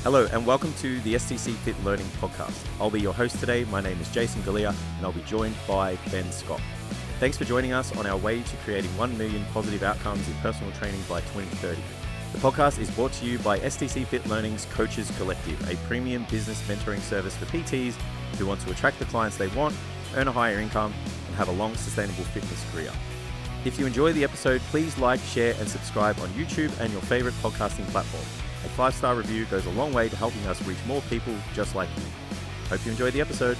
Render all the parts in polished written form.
Hello and welcome to the STCfit Learning Podcast. I'll be your host today. My name is Jason Galea and I'll be joined by Ben Scott. Thanks for joining us on our way to creating 1 million positive outcomes in personal training by 2030. The podcast is brought to you by STCfit Learning's Coaches Collective, a premium business mentoring service for PTs who want to attract the clients they want, earn a higher income, and have a long, sustainable fitness career. If you enjoy the episode, please like, share, and subscribe on YouTube and your favorite podcasting platform. A 5-star review goes a long way to helping us reach more people just like you. Hope you enjoyed the episode.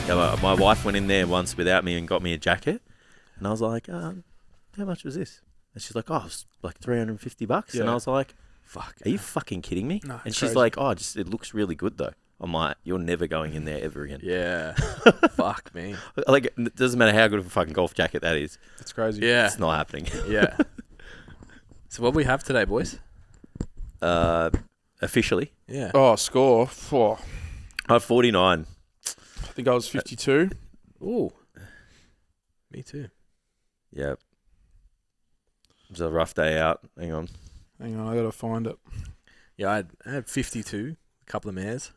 Yeah, my wife went in there once without me and got me a jacket. And I was like, how much was this? And she's like, it's like $350. Yeah. And I was like, fuck, are you fucking kidding me? No, and she's crazy. like, it looks really good though. I'm like, you're never going in there ever again. Yeah. Fuck me. Like, it doesn't matter how good of a fucking golf jacket that is. That's crazy. Yeah. It's not happening. Yeah. So what do we have today, boys? Officially. Yeah. Oh, score. I have 49. I think I was 52. Ooh. Me too. Yeah. It was a rough day out. Hang on. Hang on, I got to find it. Yeah, I had 52, a couple of mares.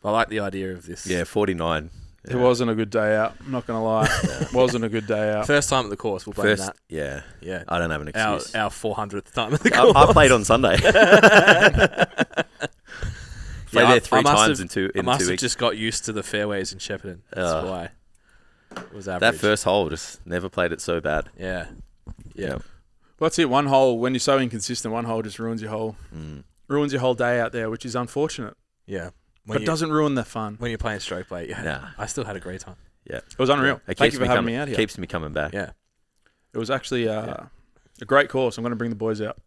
I like the idea of this. Yeah, 49. It wasn't a good day out. I'm not going to lie. It wasn't a good day out. First time at the course, we'll blame that. Yeah. Yeah. I don't have an excuse. Our 400th time at the course. I played on Sunday. Played there three times in 2 I must have weeks. just got used to the fairways in Shepparton. That's why. It was average. That first hole, just never played it so bad. Yeah. Yeah. Well, that's it. One hole, when you're so inconsistent, one hole just ruins your whole day out there, which is unfortunate. Yeah. But doesn't ruin the fun. When you're playing stroke play, yeah. Nah. I still had a great time. Yeah. It was unreal. It Thank you keeps for having me out here. Keeps me coming back. Yeah. It was actually a great course. I'm going to bring the boys out.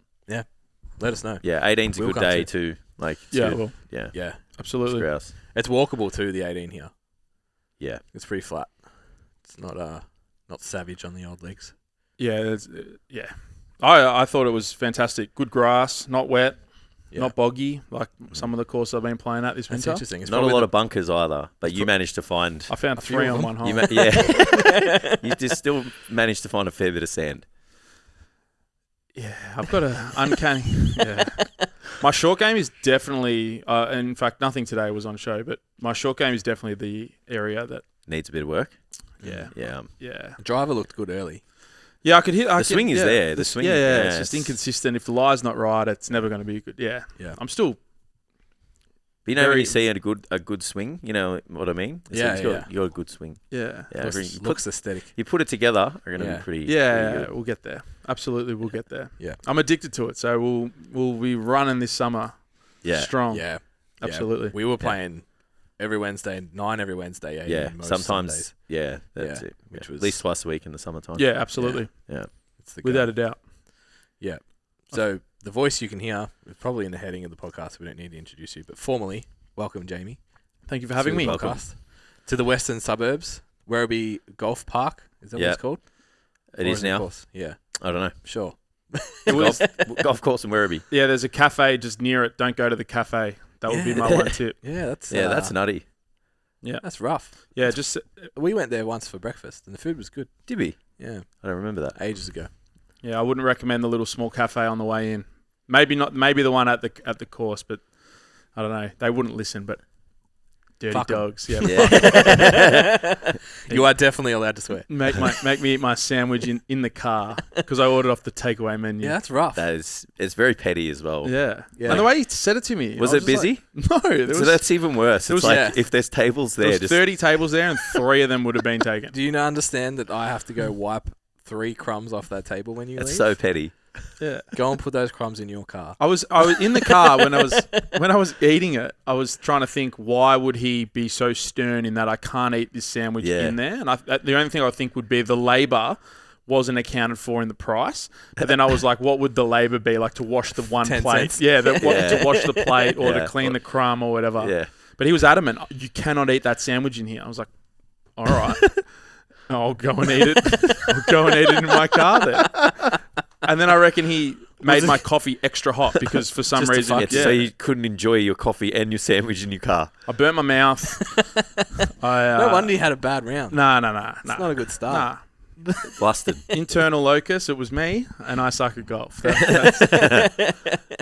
Let us know. Yeah, 18's a We'll good come day too. too. Like, Yeah, yeah. Yeah. absolutely. Grouse. It's walkable too, the 18 here. Yeah. It's pretty flat. It's not savage on the old legs. Yeah, I thought it was fantastic. Good grass, not wet, Yeah. not boggy, like some of the courses I've been playing at this That's winter. interesting. It's Not a probably lot of bunkers either, but you managed to find... I found A few 3 of on them. one hole. You just still managed to find a fair bit of sand. Yeah, I've got an uncanny. Yeah, my short game is definitely. In fact, nothing today was on show, but my short game is definitely the area that. Needs a bit of work. Yeah, Yeah. yeah, The driver looked good early. yeah. I could hit. The swing is there. The swing. Yeah, it's just inconsistent. If the lie's not right, it's never going to be good. Yeah, Yeah. I'm still. But you know when very- you see a good swing, you know what I mean? Yeah, You got a good swing. Yeah, Yeah. Looks aesthetic. You put it together, are going to Yeah. be pretty... yeah. pretty good. We'll get there. Absolutely, we'll get there. Yeah. I'm addicted to it, so we'll be running this summer. Yeah. Strong. Yeah. Absolutely. We were playing every Wednesday, 9 every Wednesday, 8 Yeah. most Sometimes, Sundays. yeah, that's Yeah, it. which Yeah. was- At least twice a week in the summertime. Yeah, absolutely. Yeah. It's the Without go. a doubt. Yeah. So the voice you can hear is probably in the heading of the podcast. We don't need to introduce you, but formally, welcome, Jamie. Thank you for having to the me. podcast. To the western suburbs, Werribee Golf Park. Is that what it's called? It Or is it now. course? Yeah. I don't know. Sure. Golf course in Werribee. Yeah, there's a cafe just near it. Don't go to the cafe. That would be my one tip. Yeah, that's That's nutty. that's rough. Yeah, just We went there once for breakfast, and the food was good. Did we? Yeah, I don't remember that. ages ago. I wouldn't recommend the little small cafe on the way in. Maybe not. Maybe the one at the course, but I don't know. They wouldn't listen. But dirty Fuck 'em. dogs. Yeah. Yeah. You are definitely allowed to swear. Make me eat my sandwich in the car because I ordered off the takeaway menu. Yeah, that's rough. It's very petty as well. Yeah. Yeah. And the way he said it to me, Was I it just busy? like, no, there was, So that's even worse. there It's was- like yeah. if there's tables there there, was just 30 tables there, and 3 of them would have been taken. Do you not understand that I have to go wipe 3 crumbs off that table when you it's leave? so petty. Yeah. Go and put those crumbs in your car. I was in the car when I was eating it. I was trying to think, why would he be so stern in that I can't eat this sandwich in there? And the only thing I think would be the labour wasn't accounted for in the price. But then I was like, what would the labour be like to wash the one 10 plate? cents. Yeah, to wash the plate or Yeah. to clean the crumb or whatever. Yeah. But he was adamant, you cannot eat that sandwich in here. I was like, all right, I'll go and eat it. I'll go and eat it in my car then. And then I reckon he made my coffee extra hot because for some reason, so you couldn't enjoy your coffee and your sandwich in your car. I burnt my mouth. No wonder you had a bad round. Nah. It's not a good start. Busted. Internal locus, it was me, and I suck at golf.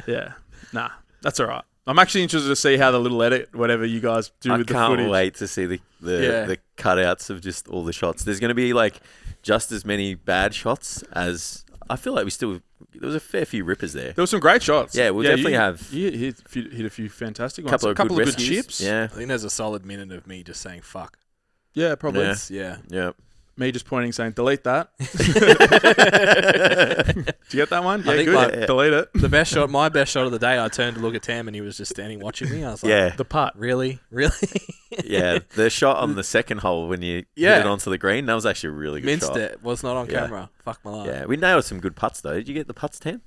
Yeah. Nah, that's all right. I'm actually interested to see how the little edit, whatever you guys do with the footage. I can't wait to see the cutouts of just all the shots. There's going to be like just as many bad shots as I feel like there was a fair few rippers there. There were some great shots. Yeah, we'll definitely have. You hit a few fantastic ones. A couple of good chips. Yeah. I think there's a solid minute of me just saying fuck. Yeah, probably. Yeah. Me just pointing, saying, delete that. Did you get that one? I think good. Delete it. My best shot of the day, I turned to look at Tam and he was just standing watching me. I was like, the putt. Really? Yeah, the shot on the second hole when you hit it onto the green, that was actually a really good shot. Minced it. Was not on camera. Fuck my life. Yeah, we nailed some good putts though. Did you get the putts, Tam?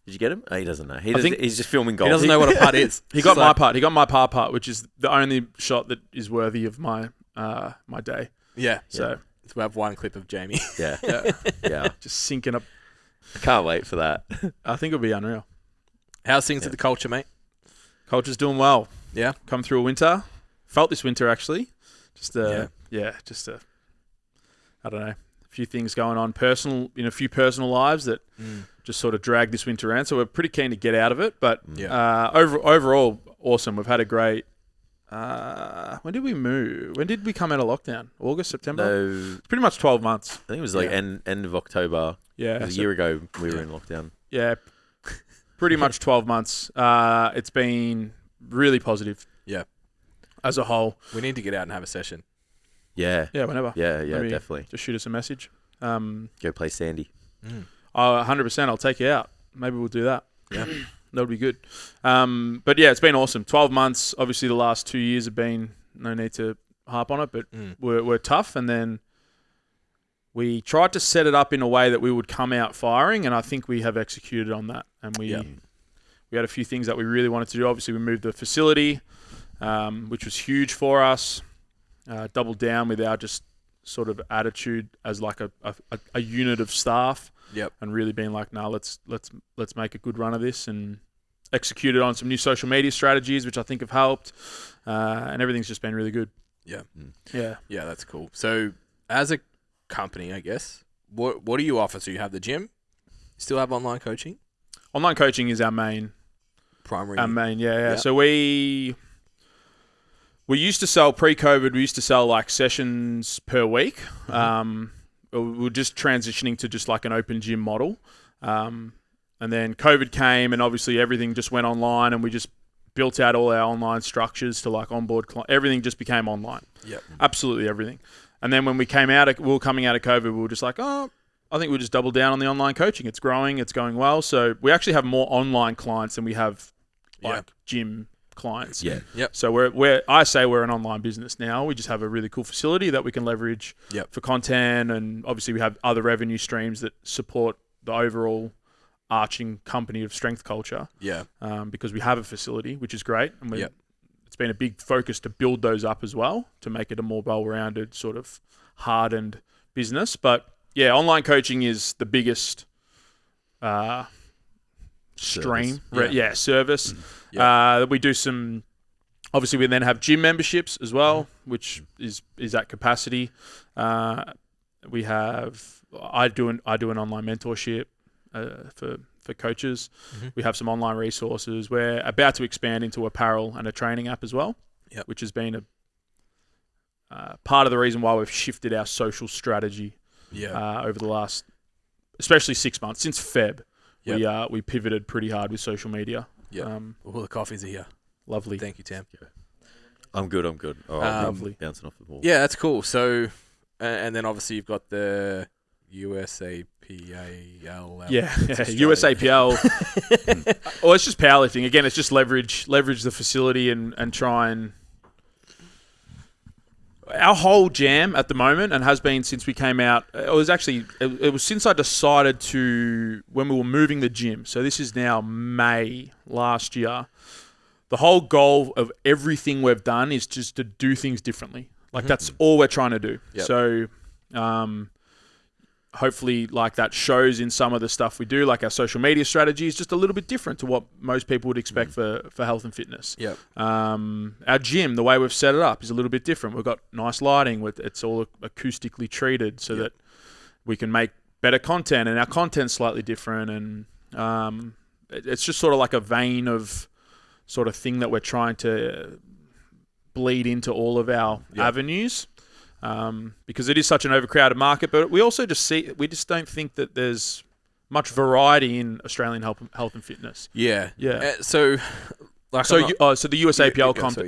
Did you get him? Oh, he doesn't know. He's just filming golf. He doesn't know what a putt is. He got my putt. He got my par putt, which is the only shot that is worthy of my my day. Yeah. So we have one clip of Jamie. Yeah. Just sinking up. I can't wait for that. I think it'll be unreal. How's things at the culture, mate? Culture's doing well. Yeah. Come through a winter. Felt this winter actually. Just I don't know, a few things going on a few personal lives that just sort of dragged this winter around. So we're pretty keen to get out of it. But overall, awesome. We've had a great. When did we move? When did we come out of lockdown? August, September? No, it's pretty much 12 months. I think it was like end of October. Yeah. It was a year ago we were in lockdown. Yeah. Pretty much 12 months. It's been really positive. Yeah. As a whole. We need to get out and have a session. Yeah. Yeah, whenever. Yeah, definitely. Just shoot us a message. Go play Sandy. 100%. I'll take you out. Maybe we'll do that. Yeah. That would be good. But yeah, it's been awesome. 12 months. Obviously, the last 2 years have been, no need to harp on it, but we're tough. And then we tried to set it up in a way that we would come out firing, and I think we have executed on that. And we had a few things that we really wanted to do. Obviously, we moved the facility, which was huge for us. Doubled down with our just sort of attitude as like a unit of staff. Yep. And really being like, no, let's make a good run of this, and executed on some new social media strategies, which I think have helped. And everything's just been really good. Yeah. Yeah. Yeah, that's cool. So as a company, I guess, what do you offer? So you have the gym, still have online coaching? Online coaching is our main. Primary. Yeah. So we used to sell pre-COVID, we used to sell like sessions per week. We were just transitioning to just like an open gym model. And then COVID came and obviously everything just went online, and we just built out all our online structures to like onboard everything just became online. Yep. Absolutely everything. And then when we were coming out of COVID, we were just like, I think we'll just double down on the online coaching. It's growing, it's going well. So we actually have more online clients than we have like gym clients. Yeah. Yep. So we're an online business now. We just have a really cool facility that we can leverage for content, and obviously we have other revenue streams that support the overall arching company of Strength Culture. Yeah. Because we have a facility, which is great, and it's been a big focus to build those up as well to make it a more well-rounded sort of hardened business. But yeah, online coaching is the biggest stream. Service. We do some. Obviously, we then have gym memberships as well, which is at capacity. We have. I do an online mentorship for coaches. We have some online resources. We're about to expand into apparel and a training app as well, which has been a part of the reason why we've shifted our social strategy over the last, especially 6 months since Feb. We pivoted pretty hard with social media. Yeah. All the coffees are here. Lovely. Thank you, Tam. I'm good. All right, lovely. Bouncing off the ball. Yeah, that's cool. So, and then obviously you've got the USAPAL. USAPL. Well, it's just powerlifting. Again, it's just leverage the facility and try and. Our whole jam at the moment, and has been since we came out, it was since I decided when we were moving the gym. So this is now May last year. The whole goal of everything we've done is just to do things differently. Like that's all we're trying to do. Yep. So hopefully like that shows in some of the stuff we do, like our social media strategy is just a little bit different to what most people would expect for health and fitness. Yep. Our gym, the way we've set it up is a little bit different. We've got nice lighting it's all acoustically treated so that we can make better content, and our content's slightly different, and it's just sort of like a vein of sort of thing that we're trying to bleed into all of our avenues, because it is such an overcrowded market. But we also just don't think that there's much variety in Australian health and fitness. Yeah. So the USAPL comp. So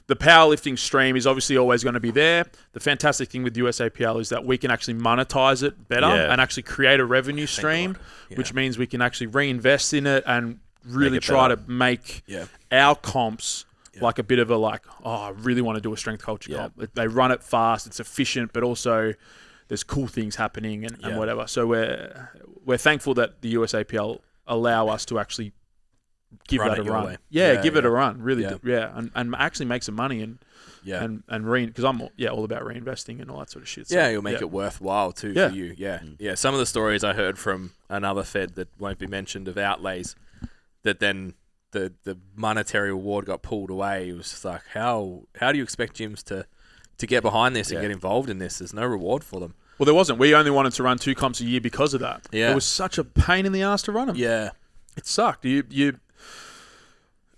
the powerlifting stream is obviously always going to be there. The fantastic thing with USAPL is that we can actually monetize it better and actually create a revenue stream, which means we can actually reinvest in it and really try to make our comps like a bit of a I really want to do a strength culture comp. They run it fast, it's efficient, but also there's cool things happening and whatever. So we're thankful that the USAPL allow us to actually give that a run. Give it a run. Really, and actually make some money and because I'm all about reinvesting and all that sort of shit. So, you'll make it worthwhile too for you. Yeah. Some of the stories I heard from another Fed that won't be mentioned of outlays that then the monetary reward got pulled away. It was just like, how do you expect gyms to get behind this and get involved in this? There's no reward for them. Well, there wasn't. We only wanted to run 2 comps a year because of that. Yeah. It was such a pain in the ass to run them. Yeah. It sucked.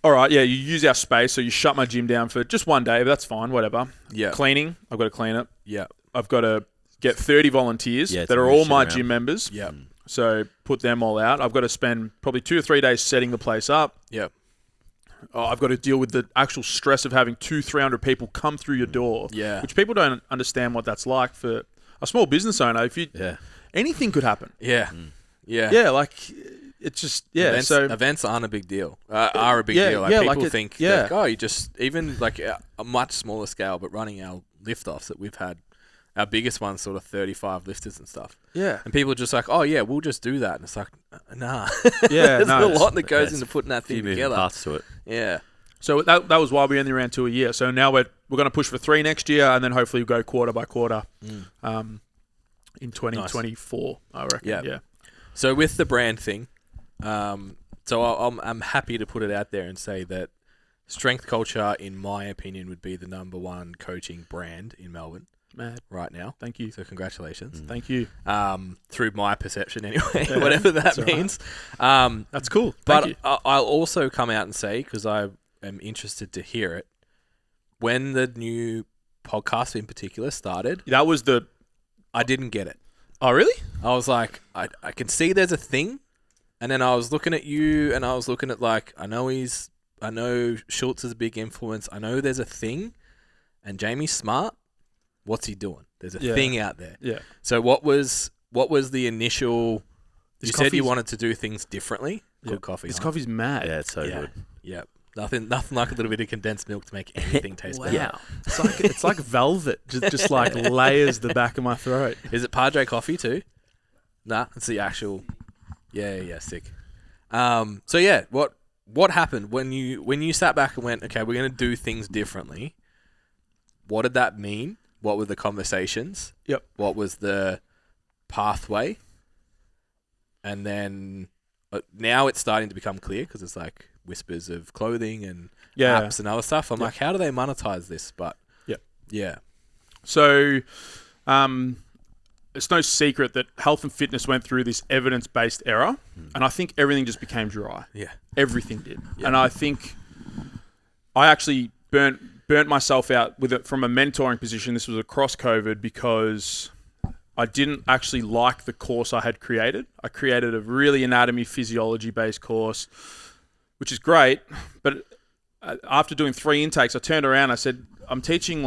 All right, you use our space, so you shut my gym down for just one day, but that's fine, whatever. Yeah. Cleaning, I've got to clean it. Yeah. I've got to get 30 volunteers that are all my gym members. Yeah. So put them all out. I've got to spend probably 2 or 3 days setting the place up. Yeah. I've got to deal with the actual stress of having 200-300 people come through your door. Yeah. Which people don't understand what that's like for a small business owner. Anything could happen. Yeah. Yeah. Yeah, it's just events aren't a big deal. Are a big deal. People think you just even a much smaller scale, but running our lift offs that we've had, our biggest one's sort of 35 lifters and stuff. Yeah, and people are just like, we'll just do that, and it's like, nah. There's a lot that goes into putting that thing together. Parts to it. Yeah. So that was why we only ran 2 a year. So now we're going to push for 3 next year, and then hopefully we'll go quarter by quarter. In 2024, I reckon. Yeah. So with the brand thing. I'm happy to put it out there and say that Strength Culture, in my opinion, would be the number 1 coaching brand in Melbourne right now. Thank you. So congratulations. Thank you. Through my perception anyway, whatever that means. That's cool. But I'll also come out and say, because I am interested to hear it, when the new podcast in particular started, I didn't get it. Oh, really? I was like, I can see there's a thing. And then I was looking at you, and I was looking at I know Schultz is a big influence. I know there's a thing, and Jamie's smart. What's he doing? There's a thing out there. Yeah. So what was the initial? You said you wanted to do things differently. Good coffee. This coffee's mad. Yeah, it's so good. Yeah. Nothing like a little bit of condensed milk to make anything taste better. Wow. It's like velvet, just layers the back of my throat. Is it Padre coffee too? Nah, it's the actual. Yeah, sick. What happened when you sat back and went, okay, we're going to do things differently? What did that mean? What were the conversations? Yep. What was the pathway? And then now it's starting to become clear because it's like whispers of clothing and apps and other stuff. I'm like, how do they monetize this? But yeah. So, it's no secret that health and fitness went through this evidence-based era, and I think everything just became dry. Yeah. Everything did. Yeah. And I think I actually burnt myself out with it from a mentoring position. This was across COVID because I didn't actually like the course I had created. I created a really anatomy, physiology-based course, which is great, but after doing 3 intakes, I turned around and I said, I'm teaching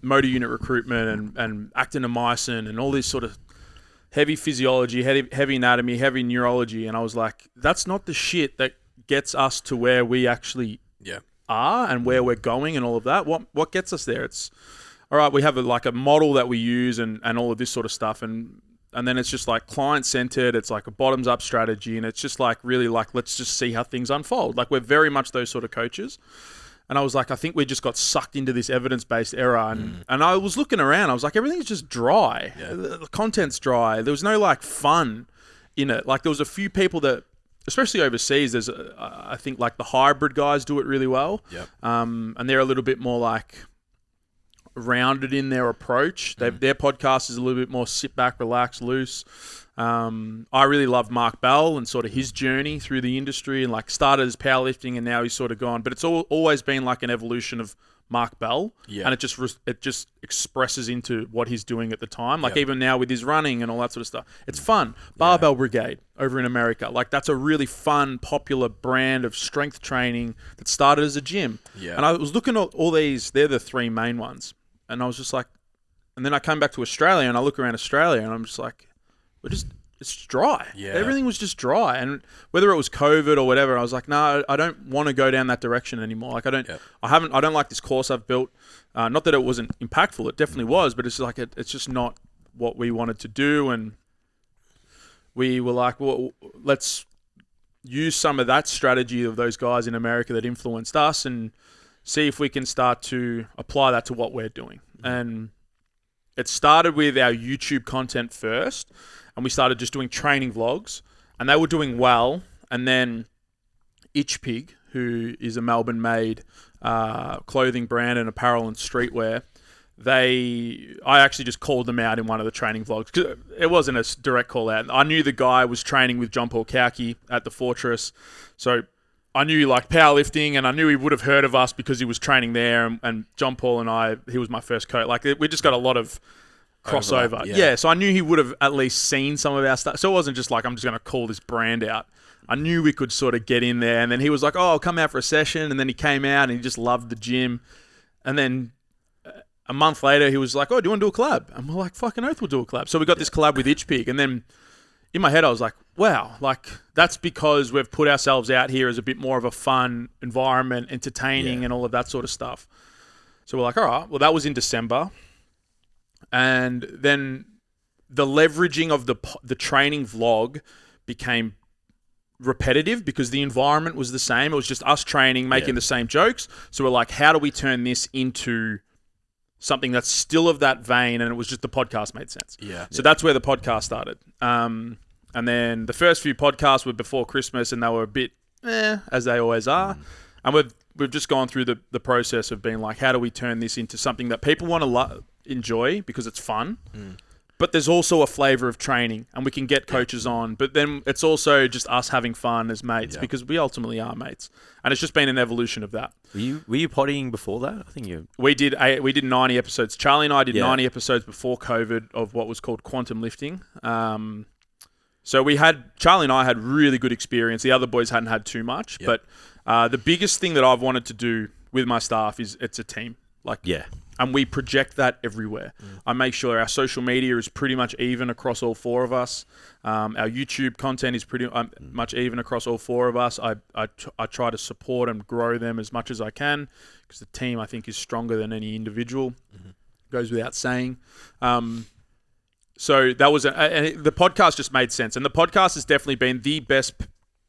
motor unit recruitment and actinomycin and all this sort of heavy physiology, heavy anatomy, heavy neurology. And I was like, that's not the shit that gets us to where we actually are and where we're going and all of that. What gets us there? It's all right. We have a model that we use and all of this sort of stuff. And then it's just client centered. It's like a bottoms up strategy. And it's just really let's just see how things unfold. We're very much those sort of coaches. And I was like, I think we just got sucked into this evidence-based era. And I was looking around. I was like, everything's just dry. Yeah. The content's dry. There was no like fun in it. Like there was a few people that, especially overseas, there's I think like the hybrid guys do it really well. Yep. And they're a little bit more like rounded in their approach. Their podcast is a little bit more sit back, relax, loose. I really love Mark Bell and sort of his journey through the industry, and like started as powerlifting and now he's sort of gone. But it's always been like an evolution of Mark Bell, and it just expresses into what he's doing at the time. Like even now with his running and all that sort of stuff, it's fun. Barbell Brigade over in America, like that's a really fun, popular brand of strength training that started as a gym. Yeah. And I was looking at all these; they're the three main ones, and I was just like, and then I came back to Australia and I look around Australia and I'm just like, it's dry. Yeah. Everything was just dry. And whether it was COVID or whatever, I was like, no, I don't want to go down that direction anymore. Like I don't like this course I've built. Not that it wasn't impactful. It definitely was, but it's like, it's just not what we wanted to do. And we were like, well, let's use some of that strategy of those guys in America that influenced us and see if we can start to apply that to what we're doing. And it started with our YouTube content first. And we started just doing training vlogs, and they were doing well. And then Itch Pig, who is a Melbourne-made clothing brand and apparel and streetwear, I actually just called them out in one of the training vlogs. 'Cause it wasn't a direct call out. I knew the guy was training with John Paul Cowkey at the Fortress, so I knew he liked powerlifting, and I knew he would have heard of us because he was training there. And John Paul and he was my first coach. Like we just got a lot of crossover. Yeah, so I knew he would have at least seen some of our stuff. So it wasn't just like, I'm just going to call this brand out. I knew we could sort of get in there. And then he was like, oh, I'll come out for a session. And then he came out and he just loved the gym. And then a month later, he was like, oh, do you want to do a collab? And we're like, fucking oath, we'll do a collab. So we got this collab with Itch Pig. And then in my head, I was like, wow, like that's because we've put ourselves out here as a bit more of a fun environment, entertaining and all of that sort of stuff. So we're like, all right, well, that was in December. And then the leveraging of the training vlog became repetitive because the environment was the same. It was just us training, making the same jokes. So we're like, how do we turn this into something that's still of that vein? And it was just the podcast made sense. So that's where the podcast started. And then the first few podcasts were before Christmas, and they were a bit as they always are. And we've just gone through the process of being like, how do we turn this into something that people want to enjoy because it's fun, but there's also a flavor of training, and we can get coaches on, but then it's also just us having fun as mates because we ultimately are mates, and it's just been an evolution of that. Were you pottying before that? I think we did 90 episodes. Charlie and I did 90 episodes before COVID of what was called quantum lifting. So Charlie and I had really good experience. The other boys hadn't had too much, but the biggest thing that I've wanted to do with my staff is it's a team. And we project that everywhere. I make sure our social media is pretty much even across all four of us. Our YouTube content is pretty much even across all four of us. I try to support and grow them as much as I can because the team, I think, is stronger than any individual. Goes without saying. So that was and the podcast just made sense. And the podcast has definitely been the best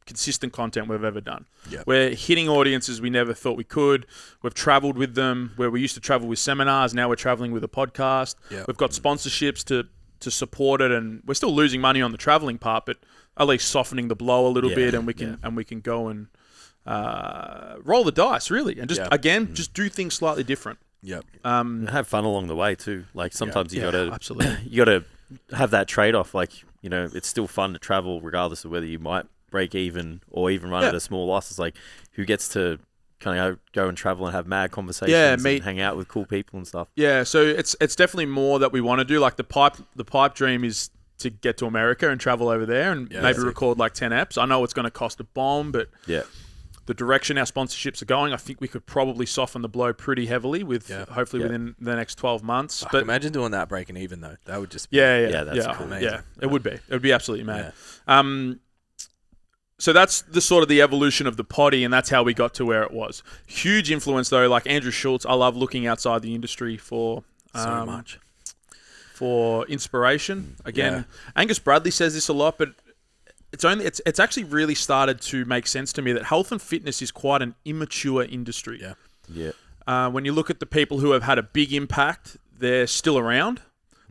consistent content we've ever done. We're hitting audiences we never thought we could. We've traveled with them where we used to travel with seminars. Now we're traveling with a podcast. We've got sponsorships to support it, and we're still losing money on the traveling part, but at least softening the blow a little bit, and we can go and roll the dice really, and just do things slightly different. And have fun along the way too. Like sometimes you gotta absolutely you gotta have that trade-off. Like, it's still fun to travel regardless of whether you might break even or even run at a small loss. It's like, who gets to kind of go and travel and have mad conversations and hang out with cool people and stuff. So it's definitely more that we want to do. Like the pipe dream is to get to America and travel over there and maybe record like 10 eps. I know it's going to cost a bomb, but the direction our sponsorships are going, I think we could probably soften the blow pretty heavily with hopefully within the next 12 months. But imagine doing that breaking even though. That would just be that's cool. Amazing. It would be. It would be absolutely mad. So that's the sort of the evolution of the potty, and that's how we got to where it was. Huge influence though, like Andrew Schultz. I love looking outside the industry for so much for inspiration. Again, Angus Bradley says this a lot, but it's actually really started to make sense to me that health and fitness is quite an immature industry. Yeah. When you look at the people who have had a big impact, they're still around.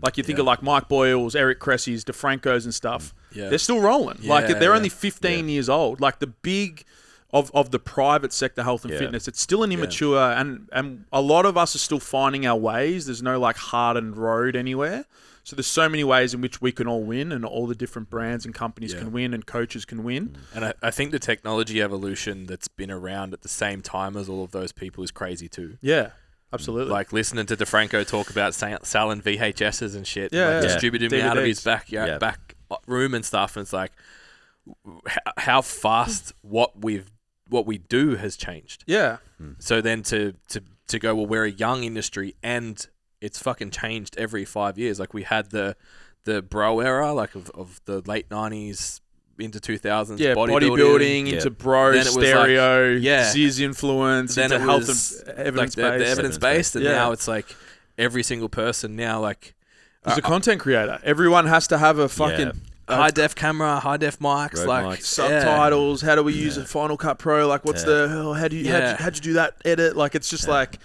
Like you think of like Mike Boyles, Eric Cressy's, DeFrancos and stuff. Yeah. They're still rolling. Like they're only 15 years old. Like the big of the private sector health and fitness, it's still an immature and a lot of us are still finding our ways. There's no like hardened road anywhere. So there's so many ways in which we can all win, and all the different brands and companies can win, and coaches can win. And I think the technology evolution that's been around at the same time as all of those people is crazy too. Yeah, absolutely. Like listening to DeFranco talk about selling VHSs and shit, Yeah, like distributing them out of his back room and stuff. And it's like how fast what we do has changed. Yeah. So then to go, well, we're a young industry and it's fucking changed every 5 years. Like we had the bro era, like of the late 90s into 2000s. Yeah, bodybuilding into bro, then it was stereo, like, Ziz influence, then into it health was and evidence-based. like the evidence-based, and now it's like every single person now like... There's a content creator. Everyone has to have a fucking... high def camera, high def mics, subtitles. How do we use a Final Cut Pro? Like, what's how'd you do that edit? Like, it's just like,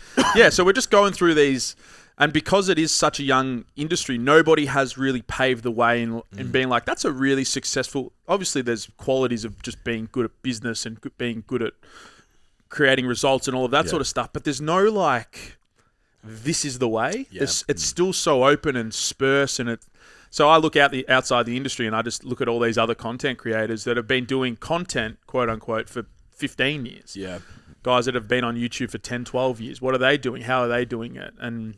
So we're just going through these, and because it is such a young industry, nobody has really paved the way in being like, that's a really successful. Obviously, there's qualities of just being good at business and being good at creating results and all of that sort of stuff. But there's no like, this is the way. Yeah. It's still so open and sparse, and it. So I look outside the industry and I just look at all these other content creators that have been doing content, quote unquote, for 15 years. Yeah. Guys that have been on YouTube for 10, 12 years. What are they doing? How are they doing it? And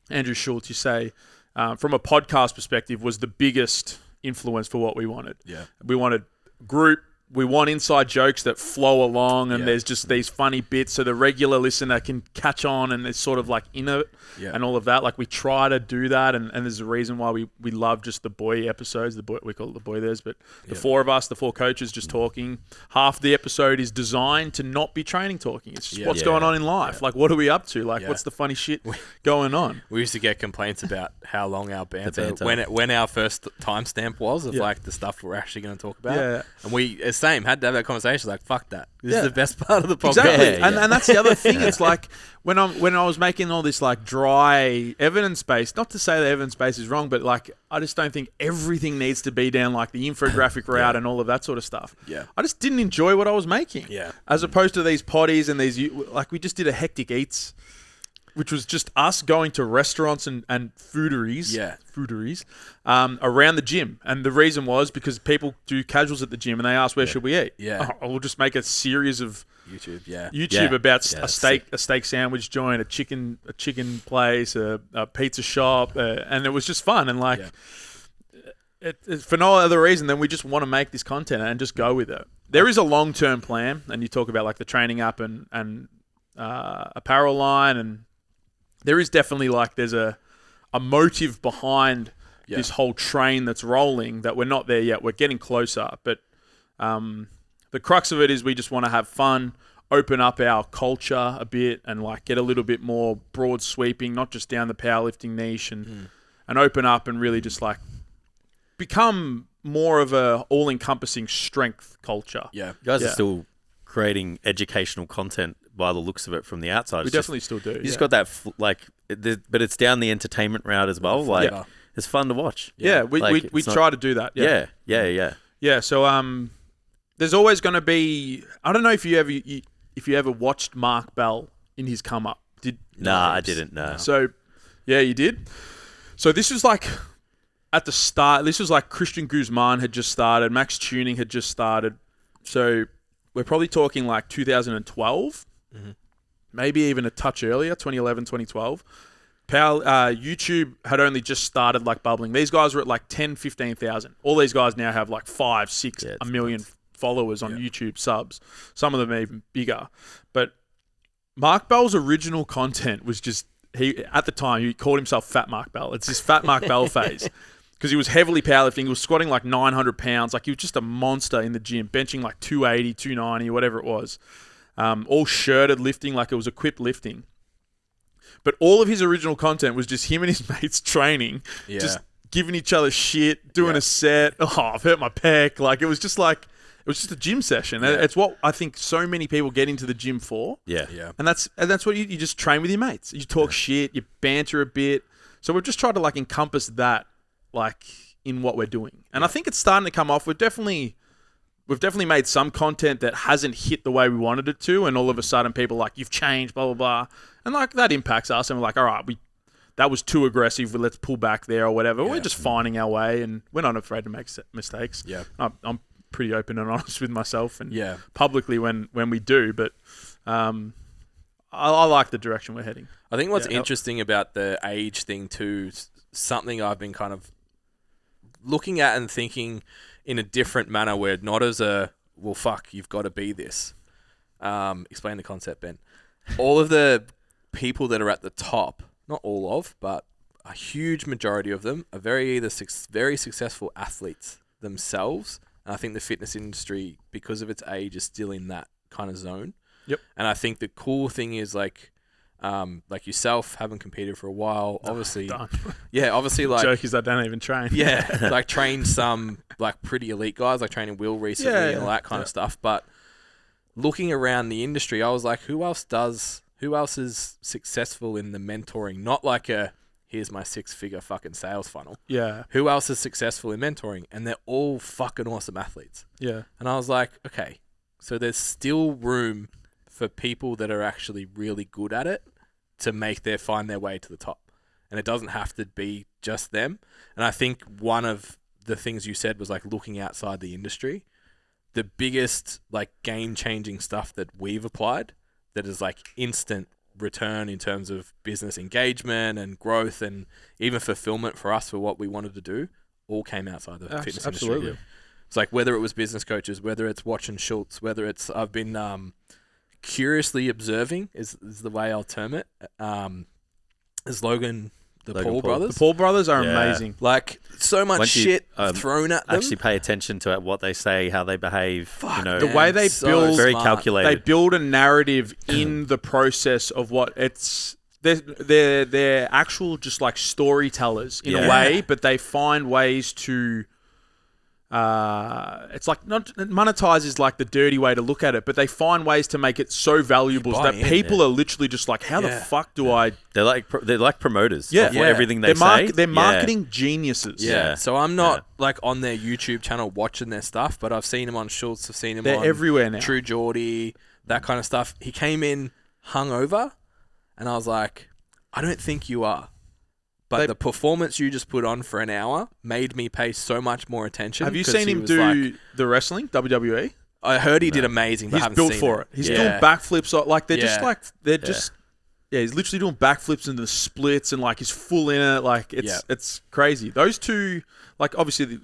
Andrew Schultz, you say, from a podcast perspective, was the biggest influence for what we wanted. Yeah. We wanted group. We want inside jokes that flow along, and there's just these funny bits so the regular listener can catch on and it's sort of like in it and all of that. Like we try to do that, and there's a reason why we love just the boy episodes. We call it the boy theirs, but the four of us, the four coaches just talking. Half the episode is designed to not be training talking. It's just what's going on in life. Like what are we up to? Like what's the funny shit going on? We used to get complaints about how long our banter. When our first timestamp was of like the stuff we're actually going to talk about. Yeah. And we had to have that conversation like, fuck that. This is the best part of the podcast. Exactly. And that's the other thing. It's like when I was making all this like dry evidence-based, not to say that evidence-based is wrong, but like I just don't think everything needs to be down like the infographic route and all of that sort of stuff. Yeah. I just didn't enjoy what I was making. Yeah. As opposed to these potties and these, like we just did a Hectic Eats, which was just us going to restaurants and fooderies around the gym. And the reason was because people do casuals at the gym and they ask, where should we eat? Yeah. We'll just make a series of YouTube about a steak sandwich joint, a chicken place, a pizza shop, and it was just fun. And like, it, for no other reason than we just want to make this content and just go with it. There is a long-term plan, and you talk about like the training app and apparel line, and there is definitely like there's a motive behind this whole train that's rolling that we're not there yet. We're getting closer, but the crux of it is we just want to have fun, open up our culture a bit, and like get a little bit more broad sweeping, not just down the powerlifting niche, and open up and really just like become more of a all-encompassing strength culture. Yeah, you guys are still creating educational content by the looks of it from the outside. We definitely still do. You just got that but it's down the entertainment route as well. Like it's fun to watch. Yeah, we try to do that. Yeah. So there's always going to be. I don't know if you ever watched Mark Bell in his come up. I didn't. No. So yeah, you did. So this was like at the start. This was like Christian Guzman had just started. Max Tuning had just started. So we're probably talking like 2012. Maybe even a touch earlier, 2011, 2012. YouTube had only just started like bubbling. These guys were at like 10, 15,000. All these guys now have like 5, 6, a million followers on YouTube subs. Some of them even bigger. But Mark Bell's original content was just, at the time, he called himself Fat Mark Bell. It's this Fat Mark Bell phase. Because he was heavily powerlifting. He was squatting like 900 pounds. Like he was just a monster in the gym, benching like 280, 290, whatever it was. All shirted lifting like it was equipped lifting. But all of his original content was just him and his mates training, just giving each other shit, doing a set. Oh, I've hurt my pec. Like, it was just a gym session. Yeah. It's what I think so many people get into the gym for. Yeah. And that's what you just train with your mates. You talk shit, you banter a bit. So we've just tried to like encompass that like in what we're doing. And I think it's starting to come off. We've definitely made some content that hasn't hit the way we wanted it to, and all of a sudden people are like, you've changed, blah, blah, blah. And like that impacts us, and we're like, all right, that was too aggressive, let's pull back there or whatever. Yeah. We're just finding our way, and we're not afraid to make mistakes. Yeah. I'm pretty open and honest with myself and publicly when we do, but I like the direction we're heading. I think what's interesting about the age thing too, something I've been kind of looking at and thinking in a different manner, where not as a, well, fuck, you've got to be this. Explain the concept, Ben. All of the people that are at the top, not all of, but a huge majority of them are very successful athletes themselves. And I think the fitness industry, because of its age, is still in that kind of zone. Yep. And I think the cool thing is like yourself, haven't competed for a while, obviously. Obviously, like, joke is I don't even train. Yeah, like trained some like pretty elite guys, like training Will recently and all that kind of stuff. But looking around the industry, I was like, who else is successful in the mentoring? Not like here's my 6-figure fucking sales funnel. Yeah. Who else is successful in mentoring? And they're all fucking awesome athletes. Yeah. And I was like, okay, so there's still room for people that are actually really good at it to find their way to the top. And it doesn't have to be just them. And I think one of the things you said was like looking outside the industry. The biggest like game-changing stuff that we've applied that is like instant return in terms of business engagement and growth and even fulfillment for us for what we wanted to do all came outside the fitness absolutely. industry. It's like whether it was business coaches, whether it's watching Schultz, whether it's I've been curiously observing is the way I'll term it. Is Logan Paul brothers. The Paul brothers are amazing. Like so much shit thrown at them. Actually pay attention to what they say, how they behave. Fuck, the way they build, very calculated. They build a narrative in the process of what it's. They're actual just like storytellers in a way, but they find ways to. It's like not monetize is like the dirty way to look at it, but they find ways to make it so valuable that people are literally just like, how the fuck do I? They're like promoters. For everything they say. They're marketing geniuses. Yeah. So I'm not like on their YouTube channel watching their stuff, but I've seen him on Schultz. I've seen him They're on everywhere now. True Geordie, that kind of stuff. He came in hungover, and I was like, I don't think you are. But the performance you just put on for an hour made me pay so much more attention. Have you seen him do the wrestling, WWE? I heard he did amazing, but I haven't built seen for it. He's doing backflips. Like, they're just like, he's literally doing backflips and the splits and like he's full in it. Like, it's crazy. Those two, like, obviously,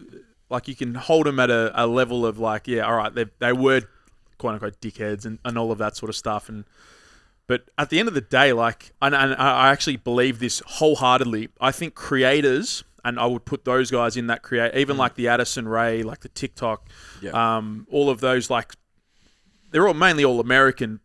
like you can hold them at a level of like, all right, they were quote unquote dickheads and all of that sort of stuff. But at the end of the day, like, and I actually believe this wholeheartedly. I think creators, and I would put those guys in that even like the Addison Rae, like the TikTok, all of those, like, they're all mainly all American,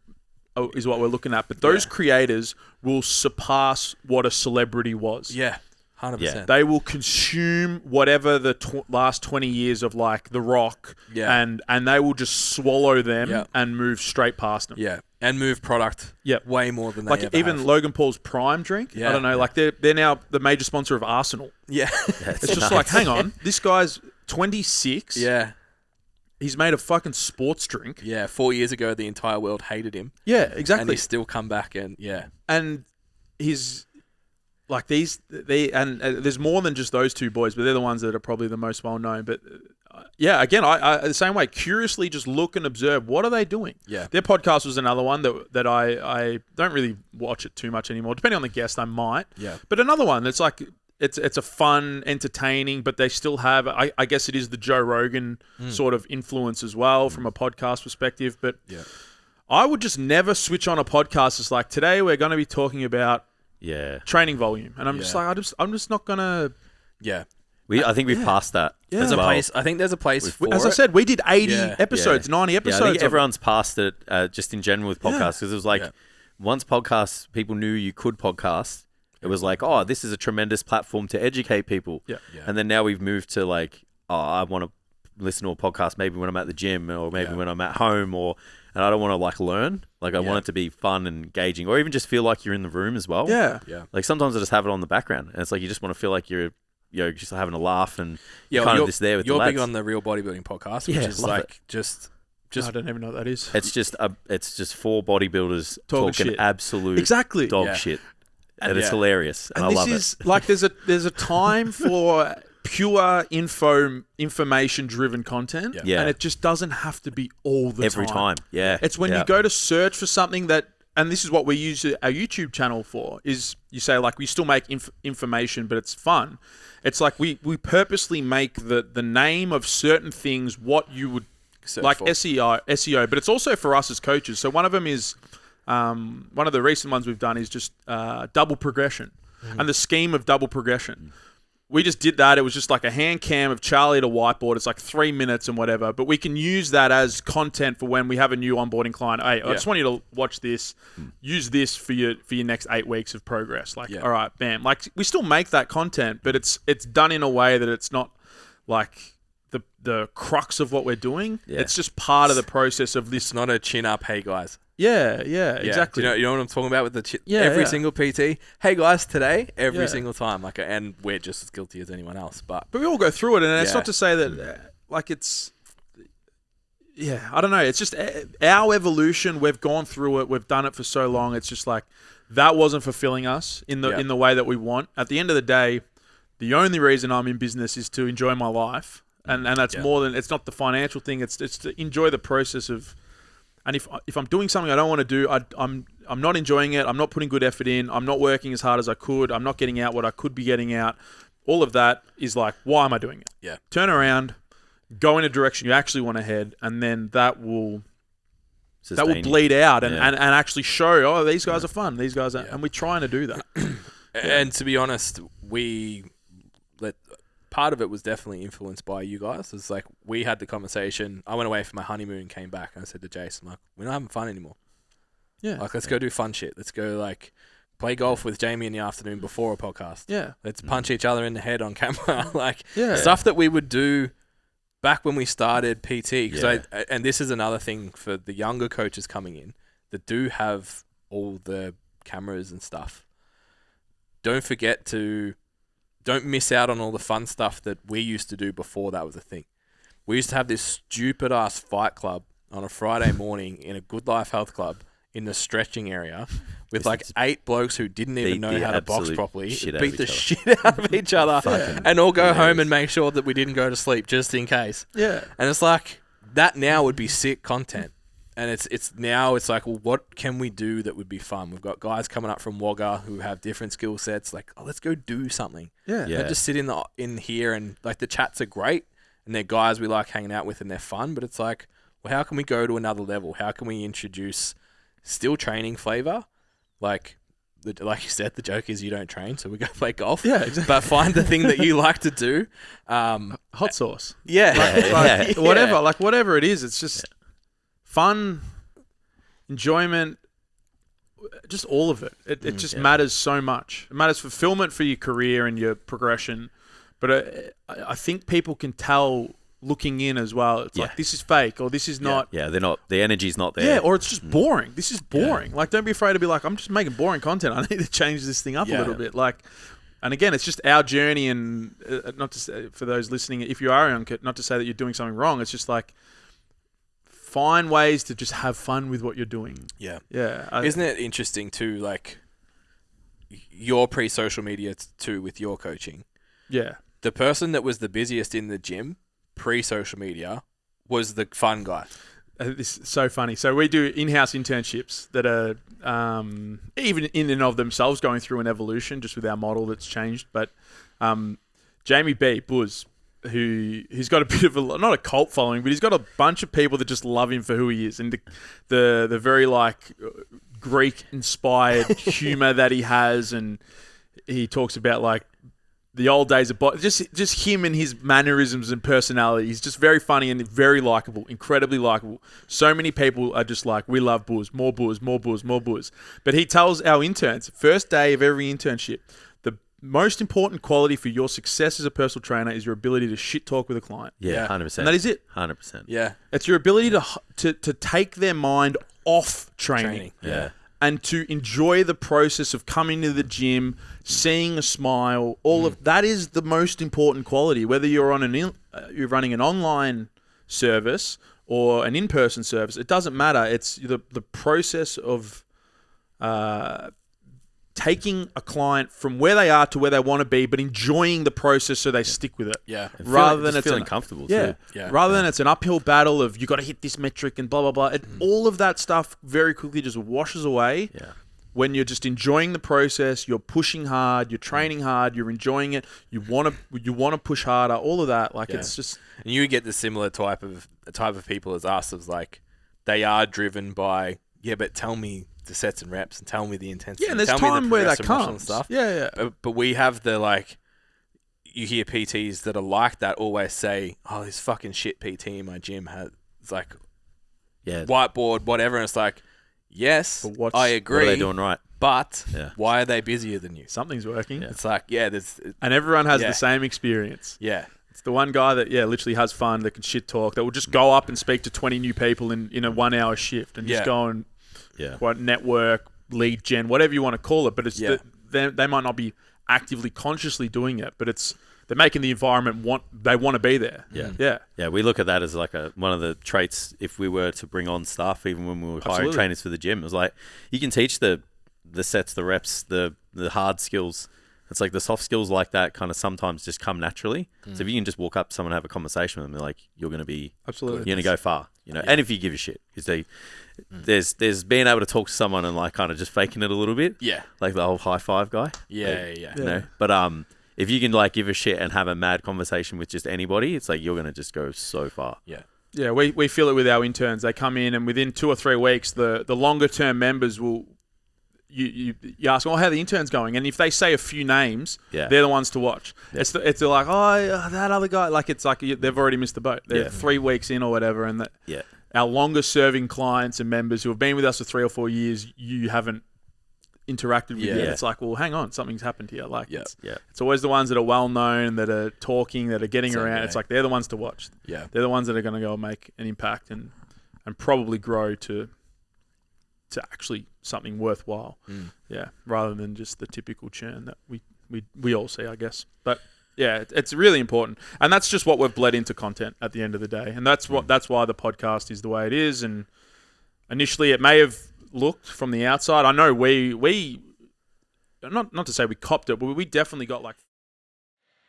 is what we're looking at. But those creators will surpass what a celebrity was. Yeah, 100%. They will consume whatever the last 20 years of like The Rock, and they will just swallow them and move straight past them. Yeah. And move product way more than they like ever even have. Logan Paul's Prime drink. I don't know. Like they're now the major sponsor of Arsenal. Yeah, it's just like, hang on, this guy's 26. Yeah, he's made a fucking sports drink. Yeah, 4 years ago the entire world hated him. Yeah, exactly. And he's still come back and and he's like there's more than just those two boys, but they're the ones that are probably the most well known. But again, I the same way, curiously just look and observe, what are they doing? Yeah. Their podcast was another one that I don't really watch it too much anymore. Depending on the guest, I might. Yeah. But another one that's like, it's a fun, entertaining, but they still have, I guess it is the Joe Rogan sort of influence as well from a podcast perspective. But I would just never switch on a podcast. It's like, today we're going to be talking about training volume. And I'm just like, I'm just not going to... Yeah. I think we've passed that. Yeah. There's a place. I think there's a place for as it. I said, we did 80 episodes, 90 episodes. I think everyone's passed it just in general with podcasts because it was like once podcasts, people knew you could podcast. It was like, oh, this is a tremendous platform to educate people. Yeah. And then now we've moved to like, oh, I want to listen to a podcast maybe when I'm at the gym or maybe when I'm at home and I don't want to like learn. Like I want it to be fun and engaging or even just feel like you're in the room as well. Yeah. Like sometimes I just have it on the background and it's like you just want to feel like you're just having a laugh and kind of just there with the lads. You're big on the Real Bodybuilding podcast, which is like just I don't even know what that is. It's just four bodybuilders talking shit. Absolute dog shit. And it's hilarious. And I love it. This is like there's a time for pure information driven content. Yeah. And it just doesn't have to be all the every time. Yeah. It's when you go to search for something that, and this is what we use our YouTube channel for, is you say like we still make information, but it's fun. It's like we purposely make the name of certain things what you would search like for. SEO, but it's also for us as coaches. So one of them is one of the recent ones we've done is just double progression and the scheme of double progression. We just did that. It was just like a hand cam of Charlie at a whiteboard. It's like 3 minutes and whatever. But we can use that as content for when we have a new onboarding client. Hey, I just want you to watch this. Use this for your next 8 weeks of progress. Like, all right, bam. Like we still make that content, but it's done in a way that it's not like the crux of what we're doing. Yeah. It's just part of the process of this. It's not a chin up. Hey guys. Yeah, exactly. You know what I'm talking about with the every single PT. Hey guys, today every single time, like, and we're just as guilty as anyone else. But we all go through it, and it's not to say that like it's. Yeah, I don't know. It's just our evolution. We've gone through it. We've done it for so long. It's just like that wasn't fulfilling us in the way that we want. At the end of the day, the only reason I'm in business is to enjoy my life, and that's more than it's not the financial thing. It's to enjoy the process of. And if I'm doing something I don't want to do, I'm not enjoying it. I'm not putting good effort in. I'm not working as hard as I could. I'm not getting out what I could be getting out. All of that is like, why am I doing it? Yeah. Turn around, go in a direction you actually want to head, and then that will bleed out and actually show. Oh, these guys are fun. These guys are, and we're trying to do that. And to be honest, part of it was definitely influenced by you guys. It's like we had the conversation. I went away for my honeymoon, came back, and I said to Jason, like, we're not having fun anymore. Yeah. Like, let's go do fun shit. Let's go, like, play golf with Jamie in the afternoon before a podcast. Yeah. Let's punch each other in the head on camera. Like, stuff that we would do back when we started PT. And this is another thing for the younger coaches coming in that do have all the cameras and stuff. Don't miss out on all the fun stuff that we used to do before that was a thing. We used to have this stupid ass fight club on a Friday morning in a Good Life Health Club in the stretching area with like 8 blokes who didn't even know how to box properly, beat the shit out of each other and all go home and make sure that we didn't go to sleep just in case. Yeah. And it's like, that now would be sick content. And it's like, well, what can we do that would be fun? We've got guys coming up from Wagga who have different skill sets. Like, oh, let's go do something. Yeah. Don't just sit in here and like the chats are great and they're guys we like hanging out with and they're fun. But it's like, well, how can we go to another level? How can we introduce still training flavor? Like you said, the joke is you don't train, so we go play golf. Yeah, exactly. But find the thing that you like to do. Hot sauce. Yeah. Whatever. Like whatever it is, it's just. Fun, enjoyment, just all of it. It just matters so much. It matters fulfillment for your career and your progression. But I think people can tell looking in as well. It's like, this is fake or this is not. Yeah, they're not. The energy's not there. Yeah, or it's just boring. This is boring. Like, don't be afraid to be like, I'm just making boring content. I need to change this thing up a little bit. Like, and again, it's just our journey. And not to say, for those listening, if you are not to say that you're doing something wrong. It's just like, find ways to just have fun with what you're doing. Yeah. Yeah. Isn't it interesting too, like, your pre-social media too with your coaching? Yeah. The person that was the busiest in the gym pre-social media was the fun guy. This is so funny. So we do in-house internships that are even in and of themselves going through an evolution just with our model that's changed. But Jamie B. Buzz, who's got a bit of not a cult following, but he's got a bunch of people that just love him for who he is and the very like Greek inspired humor that he has, and he talks about like the old days of just him and his mannerisms and personality. He's just very funny and very likable, incredibly likable. So many people are just like, we love Buzz, more Buzz, more Buzz, more Buzz. But he tells our interns, first day of every internship, most important quality for your success as a personal trainer is your ability to shit talk with a client. Yeah, 100%. And that is it. 100%. Yeah. It's your ability to take their mind off training. Yeah. And to enjoy the process of coming to the gym, seeing a smile, all of that is the most important quality. Whether you're on you're running an online service or an in-person service, it doesn't matter. It's the process of taking a client from where they are to where they want to be, but enjoying the process so they stick with it. Yeah. Rather than feeling comfortable yeah, too. Yeah. Rather than it's an uphill battle of you got to hit this metric and blah blah blah. All of that stuff very quickly just washes away. Yeah. When you're just enjoying the process, you're pushing hard, you're training hard, you're enjoying it. You want to push harder. All of that, like it's just. And you get the similar type of people as us, of like they are driven by but tell me the sets and reps and tell me the intensity. Yeah, and there's tell me the time where that progressive motion and comes. stuff. Yeah. But we have the like. You hear PTs that are like that always say, "Oh, this fucking shit PT in my gym has it's like, whiteboard, whatever." And it's like, yes, I agree. What are they doing right? But why are they busier than you? Something's working. It's like, there's... And everyone has the same experience. Yeah. It's the one guy that, literally has fun, that can shit talk, that will just go up and speak to 20 new people in a 1 hour shift and just go and network, lead gen, whatever you want to call it. But it's they might not be actively, consciously doing it, but they're making the environment they want to be there. Yeah. We look at that as like one of the traits. If we were to bring on staff, even when we were hiring trainers for the gym, it was like you can teach the sets, the reps, the hard skills. It's like the soft skills like that kind of sometimes just come naturally. So if you can just walk up to someone and have a conversation with them, they're like, you're going to be absolutely, you're going to go far, And if you give a shit, because there's being able to talk to someone and like kind of just faking it a little bit, like the whole high five guy, You know, but if you can like give a shit and have a mad conversation with just anybody, it's like you're going to just go so far. Yeah, we feel it with our interns. They come in and within 2 or 3 weeks, the longer term members will. You ask them, how are the interns going? And if they say a few names, they're the ones to watch. It's like, that other guy. Like, it's like they've already missed the boat. They're 3 weeks in or whatever. And our longer serving clients and members who have been with us for 3 or 4 years, you haven't interacted with yet. It's like, well, hang on, something's happened here. Like, it's always the ones that are well known, that are talking, that are getting around. It's like they're the ones to watch. They're the ones that are going to go and make an impact and probably grow to actually something worthwhile, rather than just the typical churn that we all see, I guess. But it's really important, and that's just what we've bled into content at the end of the day, and that's why the podcast is the way it is. And initially, it may have looked from the outside. I know we not to say we copped it, but we definitely got like.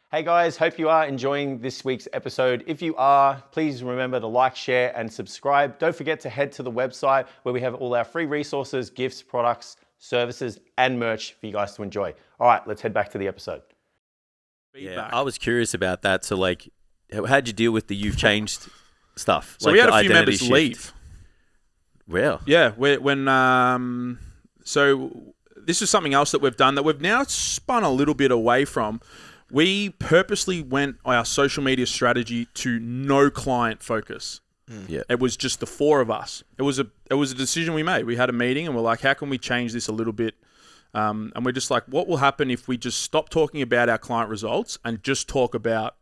Hey guys, hope you are enjoying this week's episode. If you are, please remember to like, share, and subscribe. Don't forget to head to the website where we have all our free resources, gifts, products, services, and merch for you guys to enjoy. All right, let's head back to the epised. Yeah, I was curious about that. So like, how'd you deal with the you've changed stuff? So like we had a few members leave. Well, yeah, so this is something else that we've done that we've now spun a little bit away from. We purposely went our social media strategy to no client focus. It was just the 4 of us. It was a decision we made. We had a meeting and we're like, how can we change this a little bit? And we're just like, what will happen if we just stop talking about our client results and just talk about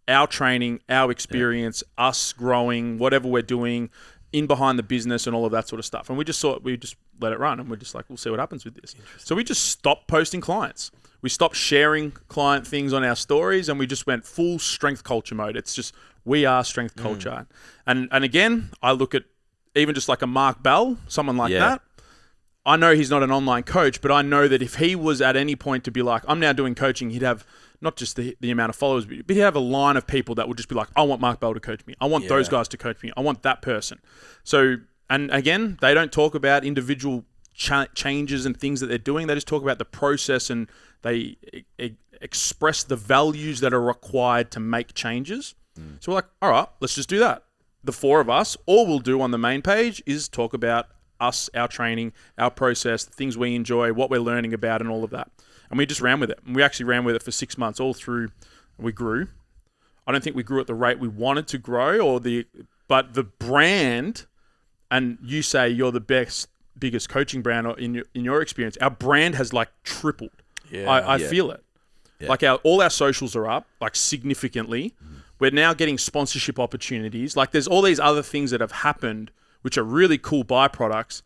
our training, our experience, us growing, whatever we're doing in behind the business and all of that sort of stuff. And we just let it run, and we're just like, we'll see what happens with this. So we just stopped posting clients. We stopped sharing client things on our stories, and we just went full strength culture mode. It's just, we are strength culture. And again, I look at even just like a Mark Bell, someone like that. I know he's not an online coach, but I know that if he was at any point to be like, I'm now doing coaching, he'd have not just the amount of followers, but he'd have a line of people that would just be like, I want Mark Bell to coach me. I want those guys to coach me. I want that person. So, and again, they don't talk about individual changes and things that they're doing. They just talk about the process, and they express the values that are required to make changes. So we're like, all right, let's just do that. The 4 of us, all we'll do on the main page is talk about us, our training, our process, the things we enjoy, what we're learning about, and all of that. And we just ran with it. And we actually ran with it for 6 months all through. We grew. I don't think we grew at the rate we wanted to grow, but the brand, and you say you're the biggest coaching brand in your experience, our brand has like tripled. I feel it. Yeah. Like all our socials are up, like significantly. We're now getting sponsorship opportunities. Like there's all these other things that have happened, which are really cool byproducts.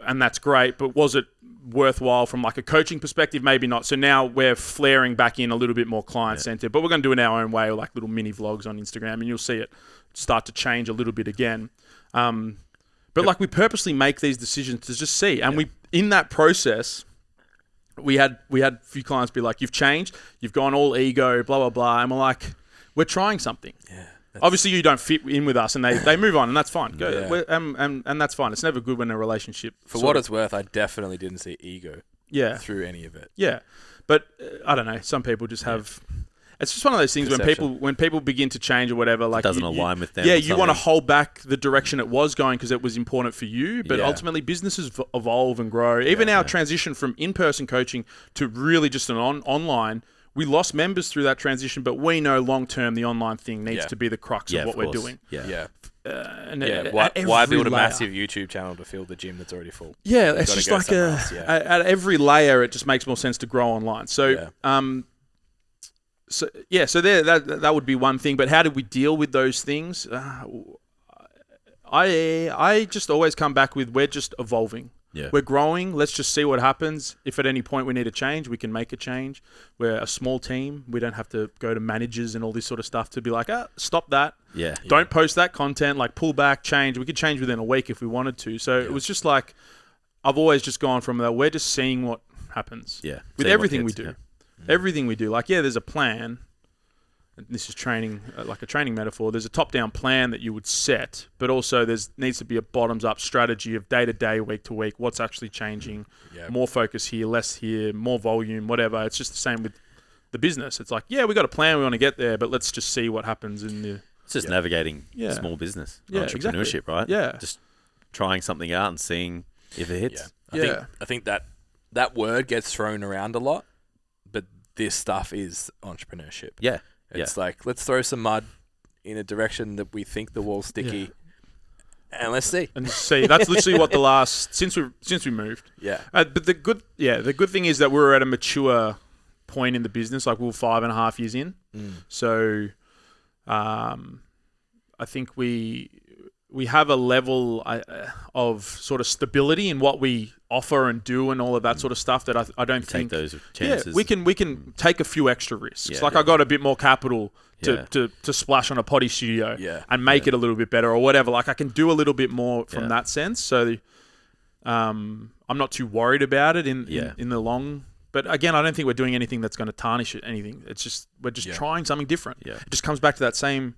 And that's great, but was it worthwhile from like a coaching perspective? Maybe not. So now we're flaring back in a little bit more client-centered, but we're going to do it our own way, like little mini vlogs on Instagram, and you'll see it start to change a little bit again. But like we purposely make these decisions to just see. And we in that process, we had a few clients be like, you've changed, you've gone all ego, blah, blah, blah. And we're like, we're trying something. Yeah. Obviously, you don't fit in with us, and they move on, and that's fine. And that's fine. It's never good when a relationship. For what it's worth, I definitely didn't see ego through any of it. Yeah. But I don't know. Some people just have... It's just one of those things when people begin to change or whatever. Like it doesn't align with them. Yeah, you want to hold back the direction it was going because it was important for you. But ultimately, businesses evolve and grow. Even our transition from in-person coaching to really just an online... We lost members through that transition, but we know long-term the online thing needs to be the crux of what we're doing. Why build a massive YouTube channel to fill the gym that's already full? Yeah, it's just like at every layer, it just makes more sense to grow online. So, so that would be one thing. But how did we deal with those things? I just always come back with we're just evolving. Yeah. We're growing. Let's just see what happens. If at any point we need a change, we can make a change. We're a small team. We don't have to go to managers and all this sort of stuff to be like, stop that. Yeah. Don't post that content. Like pull back, change. We could change within a week if we wanted to. So it was just like, I've always just gone from that. We're just seeing what happens. Yeah. With everything we do. Yeah. Everything we do. Like, there's a plan. This is training, like a training metaphor. There's a top-down plan that you would set, but also needs to be a bottoms-up strategy of day-to-day, week-to-week, what's actually changing, more focus here, less here, more volume, whatever. It's just the same with the business. It's like, we got a plan, we want to get there, but let's just see what happens in the... It's just navigating small business, entrepreneurship, right? Yeah. Just trying something out and seeing if it hits. I think that word gets thrown around a lot, but this stuff is entrepreneurship. Yeah. It's like, let's throw some mud in a direction that we think the wall's sticky, and let's see. And see, that's literally what the last since we moved. Yeah. But the good thing is that we're at a mature point in the business. Like we were 5.5 years in, so I think we have a level of sort of stability in what we offer and do and all of that sort of stuff that I don't think... Take those chances. Yeah, we can take a few extra risks. I got a bit more capital to splash on a potty studio and make it a little bit better or whatever. Like I can do a little bit more from that sense. So I'm not too worried about it in the long... But again, I don't think we're doing anything that's going to tarnish it, anything. It's just we're just trying something different. Yeah. It just comes back to that same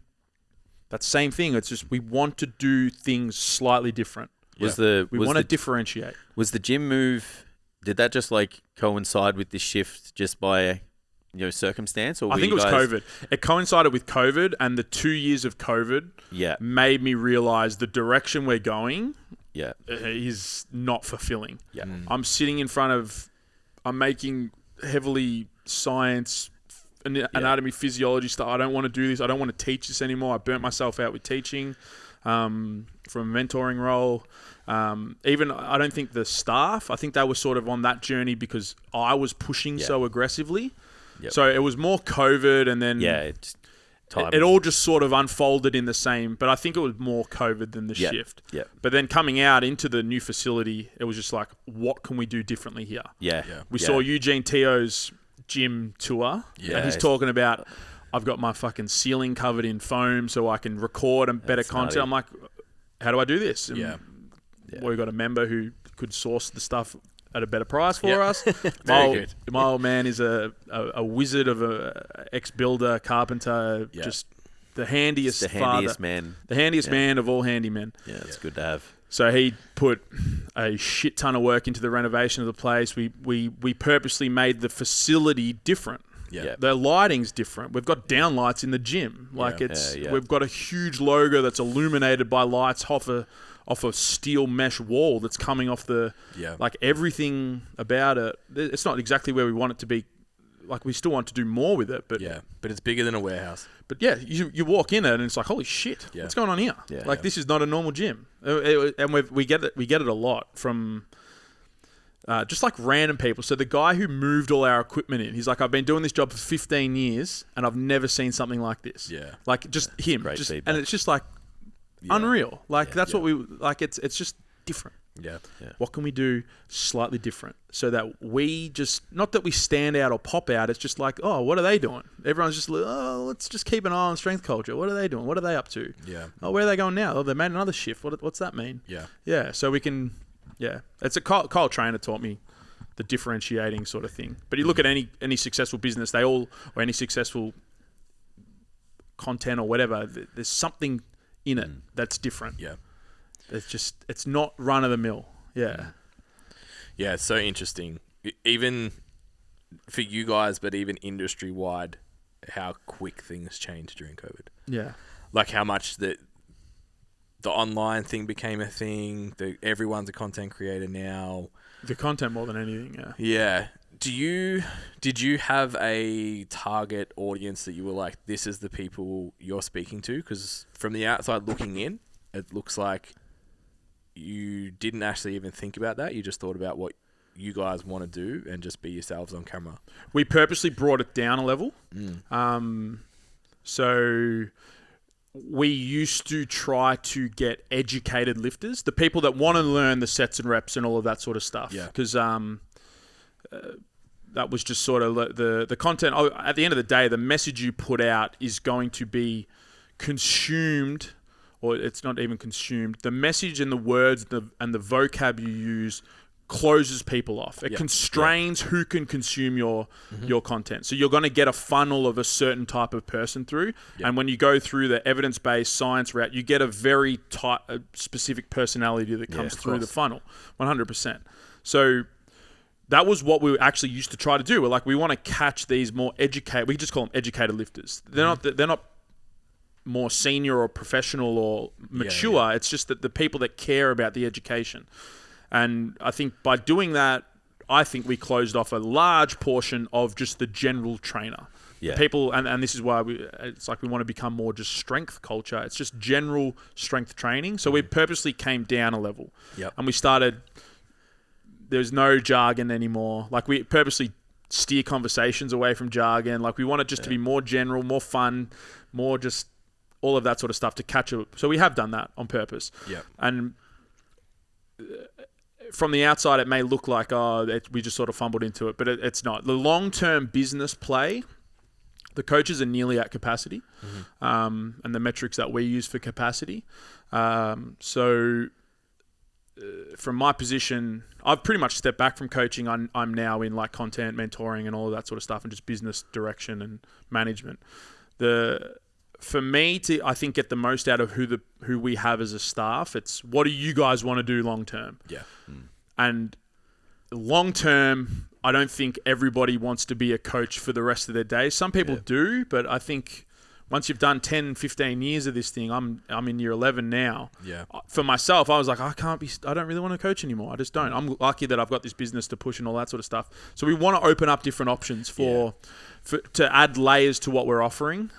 thing. It's just we want to do things slightly different. We want to differentiate. Was the gym move? Did that just like coincide with this shift just by circumstance? Or I think it was COVID. It coincided with COVID, and the 2 years of COVID made me realize the direction we're going is not fulfilling. Yeah. I'm making heavily science, anatomy, physiology stuff. I don't want to do this. I don't want to teach this anymore. I burnt myself out with teaching from a mentoring role. Even I don't think the staff, I think they were sort of on that journey because I was pushing so aggressively. Yep. So it was more COVID and then it all just sort of unfolded in the same, but I think it was more COVID than the shift. Yeah. But then coming out into the new facility, it was just like, what can we do differently here? Yeah. We saw Eugene Teo's gym tour and he's talking about, I've got my fucking ceiling covered in foam so I can record and better content. Nutty. I'm like, how do I do this? And we got a member who could source the stuff at a better price for us. My old man is a wizard of a ex-builder, carpenter, just the handiest man. The handiest man of all handymen. Yeah, it's good to have. So he put a shit ton of work into the renovation of the place. We purposely made the facility different. Yeah. The lighting's different. We've got downlights in the gym. We've got a huge logo that's illuminated by lights off a steel mesh wall that's coming off like everything about it. It's not exactly where we want it to be. Like we still want to do more with it, but but it's bigger than a warehouse. But you walk in it and it's like, holy shit, what's going on here? This is not a normal gym, and we get it a lot from just like random people. So the guy who moved all our equipment in, he's like, I've been doing this job for 15 years and I've never seen something like this. Yeah. Like just him. great Just, feedback. and it's just like unreal. Like that's what we like. It's just different. Yeah. What can we do slightly different so that we just, not that we stand out or pop out. It's just like, oh, what are they doing? Everyone's just like, oh, let's just keep an eye on strength culture. What are they doing? What are they up to? Yeah. Oh, where are they going now? Oh, they made another shift. What's that mean? Yeah. Yeah. So we can, it's a Kyle Trainer taught me the differentiating sort of thing. But you look at any successful business, or any successful content or whatever, there's something in it that's different. Yeah. It's not run of the mill. Yeah. Yeah, it's so interesting. Even for you guys, but even industry wide, how quick things changed during COVID. Yeah. Like how much the online thing became a thing. Everyone's a content creator now. The content more than anything, yeah. Yeah. Did you have a target audience that you were like, this is the people you're speaking to? Because from the outside looking in, it looks like you didn't actually even think about that. You just thought about what you guys want to do and just be yourselves on camera. We purposely brought it down a level. So we used to try to get educated lifters, the people that want to learn the sets and reps and all of that sort of stuff. Yeah. Because that was just sort of the content. At the end of the day, the message you put out is going to be consumed, or it's not even consumed. The message and the words and the vocab you use closes people off. It constrains who can consume your content. So you're going to get a funnel of a certain type of person through. Yeah. And when you go through the evidence-based science route, you get a very specific personality that comes through the funnel, 100%. So that was what we actually used to try to do. We're like, we want to catch these more educated. We just call them educated lifters. They're not more senior or professional or mature. Yeah. It's just that the people that care about the education. And I think by doing that, I think we closed off a large portion of just the general trainer. Yeah. People, and this is why it's like we want to become more just strength culture. It's just general strength training. So we purposely came down a level. Yep. And we started, there's no jargon anymore. Like we purposely steer conversations away from jargon. Like we want it just to be more general, more fun, more just all of that sort of stuff to catch up. So we have done that on purpose. Yeah. And from the outside, it may look like, we just sort of fumbled into it, but it's not. The long-term business play, the coaches are nearly at capacity, and the metrics that we use for capacity. So from my position, I've pretty much stepped back from coaching. I'm now in like content, mentoring, and all of that sort of stuff, and just business direction and management. For me to, I think, get the most out of who we have as a staff, it's what do you guys want to do long term? Yeah. And long term, I don't think everybody wants to be a coach for the rest of their days. Some people do, but I think once you've done 10, 15 years of this thing, I'm in year 11 now. Yeah. For myself, I was like, I don't really want to coach anymore. I just don't. I'm lucky that I've got this business to push and all that sort of stuff. So we want to open up different options to add layers to what we're offering.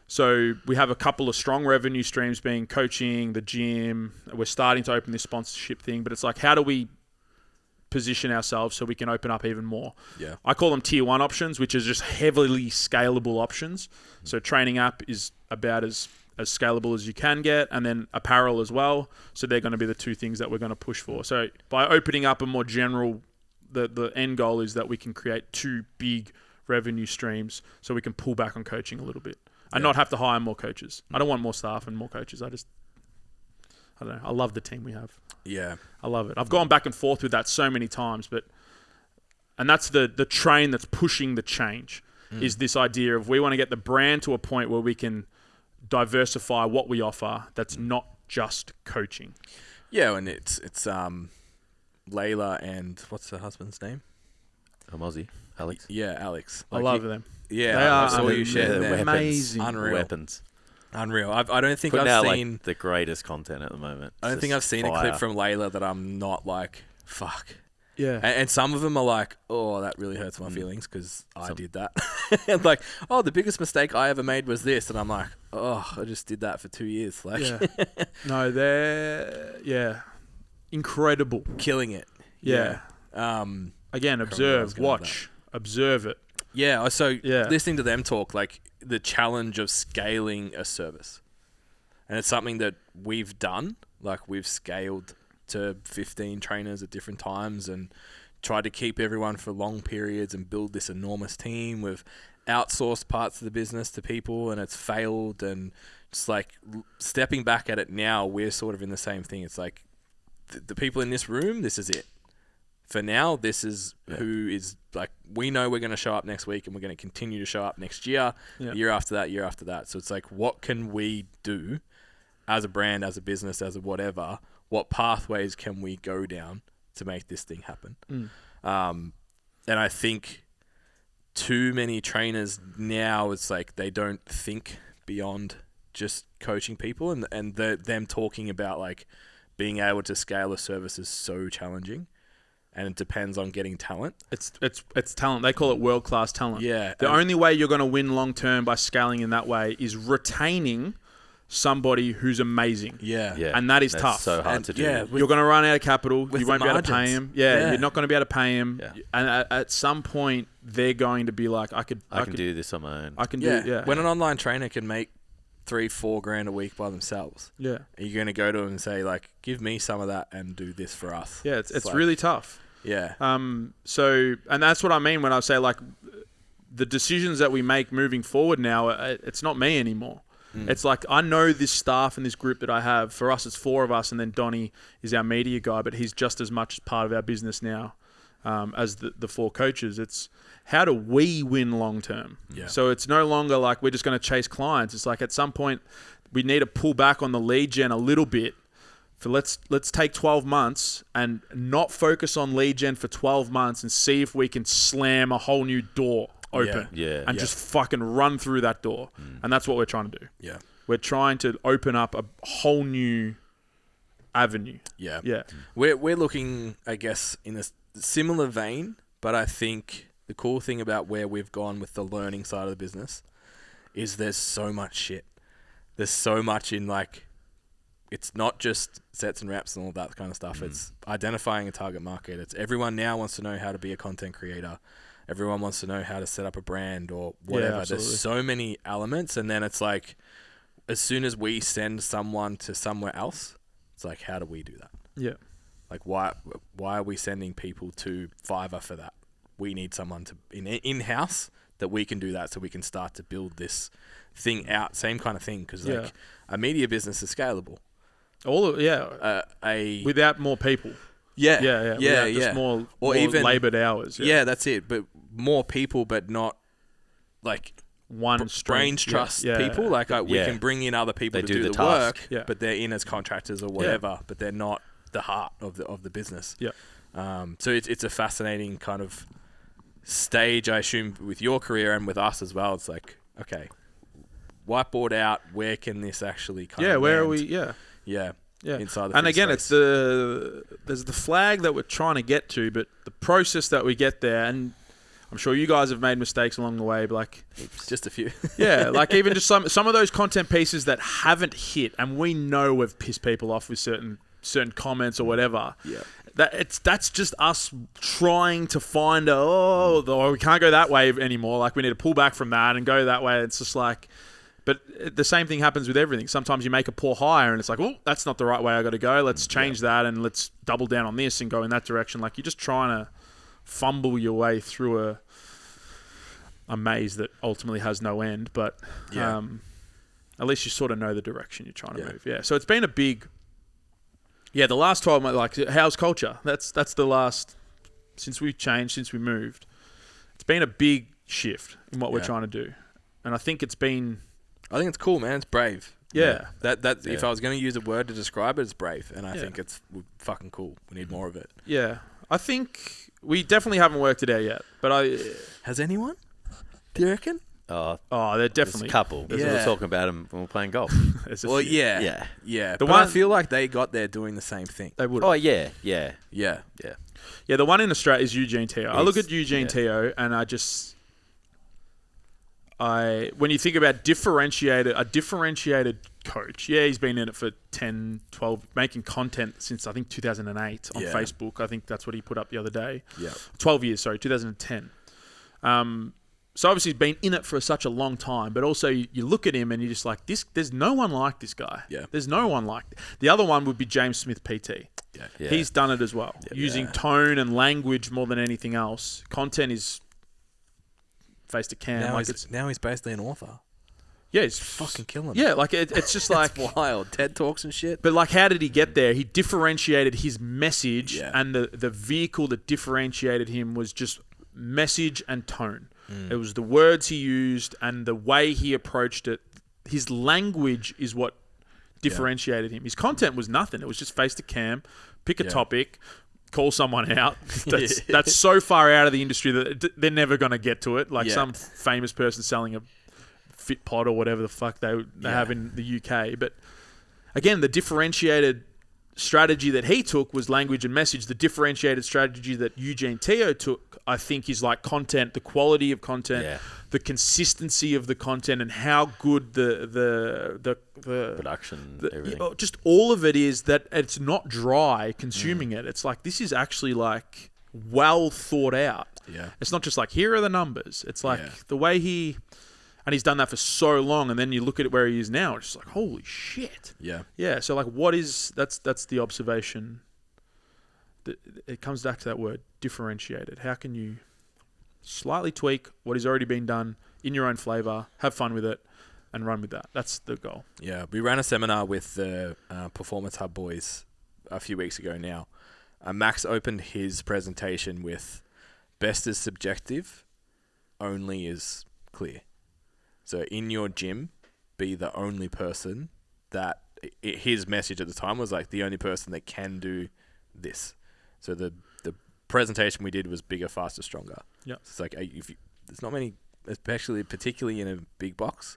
So we have a couple of strong revenue streams being coaching, the gym. We're starting to open this sponsorship thing, but it's like, how do we position ourselves so we can open up even more? Yeah. I call them tier 1 options, which is just heavily scalable options. So training app is about as scalable as you can get, and then apparel as well. So they're going to be the two things that we're going to push for. So by opening up a more general, the end goal is that we can create 2 big revenue streams so we can pull back on coaching a little bit. And not have to hire more coaches. I don't want more staff and more coaches. I don't know. I love the team we have. Yeah. I love it. I've gone back and forth with that so many times, and that's the train that's pushing the change, is this idea of we want to get the brand to a point where we can diversify what we offer that's not just coaching. Yeah, and it's Layla and what's her husband's name? Aussie. Alex. Yeah, Alex. I love them. Yeah, they are. I saw you share them. Amazing. Unreal. Weapons. Unreal. I don't think Putting I've out seen like the greatest content at the moment. I don't think I've seen a clip from Layla that I'm not like, fuck. Yeah. And some of them are like, oh, that really hurts my feelings because I did that. And like, oh, the biggest mistake I ever made was this, and I'm like, oh, I just did that for 2 years. Like, no, they're incredible, killing it. Yeah. Again, observe, watch, observe it. Yeah. So listening to them talk, like the challenge of scaling a service, and it's something that we've done. Like we've scaled to 15 trainers at different times and tried to keep everyone for long periods and build this enormous team. We've outsourced parts of the business to people and it's failed, and just like stepping back at it now, we're sort of in the same thing. It's like the people in this room, this is it. For now, this is who is like, we know we're going to show up next week and we're going to continue to show up next year, year after that. So it's like, what can we do as a brand, as a business, as a whatever? What pathways can we go down to make this thing happen? And I think too many trainers now, it's like they don't think beyond just coaching people, and them talking about like being able to scale a service is so challenging. And it depends on getting talent. It's talent. They call it world-class talent. Yeah. The only way you're going to win long-term by scaling in that way is retaining somebody who's amazing. Yeah. And that is tough. So hard to do. Yeah, you're going to run out of capital. You won't be able to pay him. Yeah. You're not going to be able to pay him. Yeah. And at some point, they're going to be like, I can do this on my own. I can do it. Yeah. When an online trainer can make $3-4 a week by themselves, you're going to go to them and say like, give me some of that and do this for us. Yeah, it's like, really tough. Yeah. So, and that's what I mean when I say like the decisions that we make moving forward now, it's not me anymore. It's like, I know this staff and this group that I have. For us, it's 4 of us, and then Donnie is our media guy, but he's just as much part of our business now as the 4 coaches. It's how do we win long term? Yeah. So it's no longer like we're just going to chase clients. It's like at some point we need to pull back on the lead gen a little bit. So let's take 12 months and not focus on lead gen for 12 months and see if we can slam a whole new door open and just fucking run through that door. And that's what we're trying to do. Yeah. We're trying to open up a whole new avenue. Yeah. Yeah. We're looking, I guess, in a similar vein, but I think the cool thing about where we've gone with the learning side of the business is there's so much shit. There's so much in like, it's not just sets and reps and all that kind of stuff. It's identifying a target market. It's everyone now wants to know how to be a content creator. Everyone wants to know how to set up a brand or whatever. Yeah, there's so many elements. And then it's like, as soon as we send someone to somewhere else, it's like, how do we do that? Yeah. Like, why are we sending people to Fiverr for that? We need someone to in-house that we can do that, so we can start to build this thing out. Same kind of thing, because like a media business is scalable. Without more people. Just more even laboured hours. Yeah, that's it. But more people, but not like brain trust people. Like we can bring in other people to do the work, but they're in as contractors or whatever. But they're not the heart of the business. Yeah. So it's a fascinating kind of stage, I assume, with your career and with us as well. It's like, okay, whiteboard out. Where can this actually kind of where land? are we? Yeah. Inside the and again, space. there's the flag that we're trying to get to, but the process that we get there, and I'm sure you guys have made mistakes along the way, but like just a few. Like even just some of those content pieces that haven't hit, and we know we've pissed people off with certain comments or whatever. Yeah. That's just us trying to find we can't go that way anymore. Like we need to pull back from that and go that way. It's just like. But the same thing happens with everything. Sometimes you make a poor hire and it's like, well, that's not the right way I got to go. Let's change that and let's double down on this and go in that direction. Like you're just trying to fumble your way through a maze that ultimately has no end. But at least you sort of know the direction you're trying to move. Yeah. So it's been a big... Yeah, the last 12 months, like, how's culture? That's the last... Since we've changed, since we moved, it's been a big shift in what we're trying to do. And I think it's been... I think it's cool, man. It's brave. Yeah. That if I was going to use a word to describe it, it's brave. And I think it's fucking cool. We need more of it. Yeah. I think we definitely haven't worked it out yet. But Has anyone? Do you reckon? Oh, they're definitely... There's a couple. We were talking about them when we were playing golf. Yeah. But I feel like they got there doing the same thing. They would. Oh, yeah. Yeah, the one in Australia is Eugene Teo. I look at Eugene Teo and I when you think about a differentiated coach. Yeah, he's been in it for 10, 12, making content since I think 2008 on Facebook. I think that's what he put up the other day. Yeah. 12 years, sorry, 2010. So obviously he's been in it for such a long time, but also you look at him and you're just like, there's no one like this guy. Yeah. There's no one like the other one would be James Smith PT. Yeah. He's done it as well, using tone and language more than anything else. Content is face to cam. Now he's basically an author. Yeah, he's fucking killing it. Yeah, like it's just like wild. TED Talks and shit. But like, how did he get there? He differentiated his message, Yeah. and the vehicle that differentiated him was just message and tone. It was the words he used and the way he approached it. His language is what differentiated him. His content was nothing. It was just face to cam, pick a topic, call someone out. That's so far out of the industry that they're never going to get to it. Like some famous person selling a Fit Pod or whatever the fuck they have in the UK. But again, the differentiated strategy that he took was language and message. The differentiated strategy that Eugene Teo took, I think, is like content, the quality of content, the consistency of the content, and how good the production, everything. Just all of it is that it's not dry consuming it. It's like, this is actually like well thought out. Yeah. It's not just like, here are the numbers. It's like the way and he's done that for so long, and then you look at it where he is now, it's just like, holy shit. Yeah. Yeah, so like, that's the observation. It comes back to that word, differentiated. How can you slightly tweak what has already been done in your own flavor, have fun with it, and run with that? That's the goal. Yeah, we ran a seminar with the Performance Hub boys a few weeks ago now. Max opened his presentation with, best is subjective, only is clear. So in your gym, be the only person that... his message at the time was like, the only person that can do this. So the presentation we did was bigger, faster, stronger. Yeah. So it's like, there's not many, especially particularly in a big box.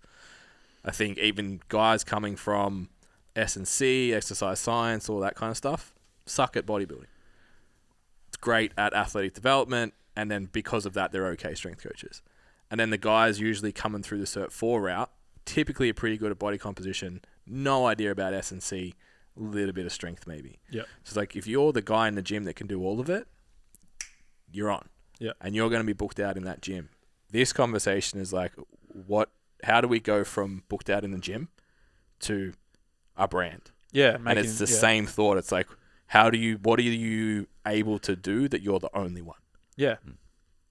I think even guys coming from S&C, exercise science, all that kind of stuff, suck at bodybuilding. It's great at athletic development, and then because of that, they're okay strength coaches. And then the guys usually coming through the Cert 4 route, typically are pretty good at body composition, no idea about S&C, a little bit of strength maybe. Yeah. So it's like, if you're the guy in the gym that can do all of it, you're on. Yeah. And you're going to be booked out in that gym. This conversation is like, how do we go from booked out in the gym to a brand? Yeah. And it's the same thought. It's like, what are you able to do that you're the only one? Yeah.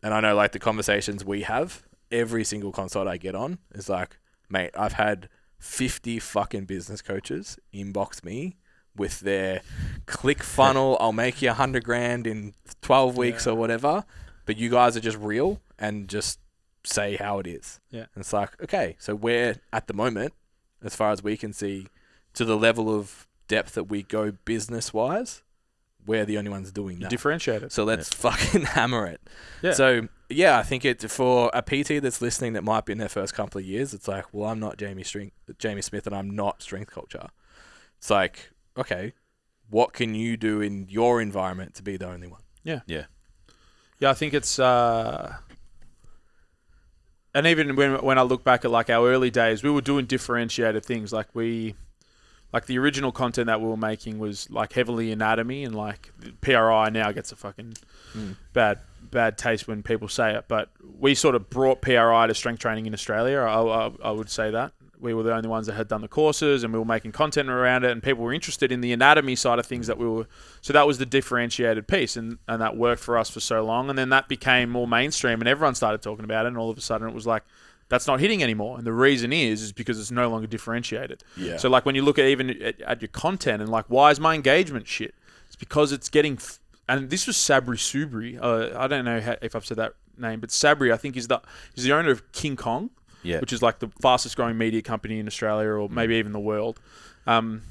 And I know, like, the conversations we have, every single consult I get on is like, mate, I've had 50 fucking business coaches inbox me with their click funnel. I'll make you $100,000 in 12 weeks or whatever. But you guys are just real and just say how it is. Yeah. And it's like, okay, so we're at the moment, as far as we can see, to the level of depth that we go business wise, we're the only ones doing that. Differentiated. So let's fucking hammer it. Yeah. So yeah, I think for a PT that's listening that might be in their first couple of years, it's like, well, I'm not Jamie Smith and I'm not strength culture. It's like, okay, what can you do in your environment to be the only one? Yeah. Yeah. Yeah, I think it's... and even when I look back at like our early days, we were doing differentiated things. Like the original content that we were making was like heavily anatomy, and like PRI now gets a fucking bad taste when people say it. But we sort of brought PRI to strength training in Australia. I would say that. We were the only ones that had done the courses, and we were making content around it, and people were interested in the anatomy side of things so that was the differentiated piece, and that worked for us for so long. And then that became more mainstream, and everyone started talking about it, and all of a sudden it was like, that's not hitting anymore. And the reason is because it's no longer differentiated. Yeah. So like when you look at at your content and like, why is my engagement shit? It's because it's getting... and this was Sabri Subri. I don't know if I've said that name, but Sabri, I think, is the owner of King Kong. Yeah. Which is like the fastest growing media company in Australia, or maybe even the world. And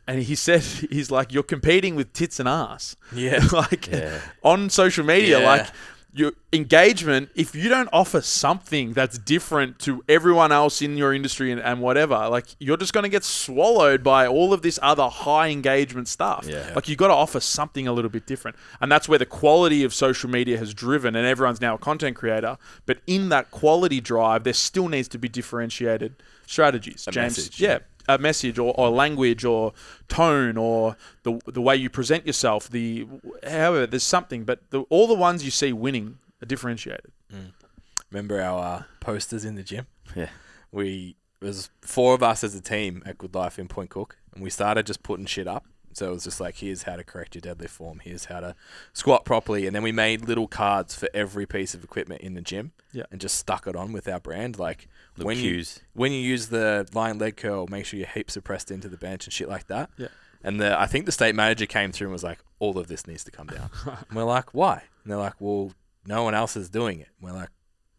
he said, he's like, you're competing with tits and ass. Yeah. On social media, like your engagement, if you don't offer something that's different to everyone else in your industry and whatever, like you're just going to get swallowed by all of this other high engagement stuff. Yeah. Like you got to offer something a little bit different. And that's where the quality of social media has driven, and everyone's now a content creator. But in that quality drive, there still needs to be differentiated strategies. Message, a message or language or tone or the way you present yourself. However, there's something, but all the ones you see winning are differentiated. Remember our posters in the gym? Yeah. It was 4 of us as a team at Good Life in Point Cook, and we started just putting shit up. So it was just like, here's how to correct your deadlift form. Here's how to squat properly. And then we made little cards for every piece of equipment in the gym and just stuck it on with our brand. Like when you use the lying leg curl, make sure your hips are pressed into the bench and shit like that. Yeah. And I think the state manager came through and was like, all of this needs to come down. And we're like, why? And they're like, well, no one else is doing it. And we're like,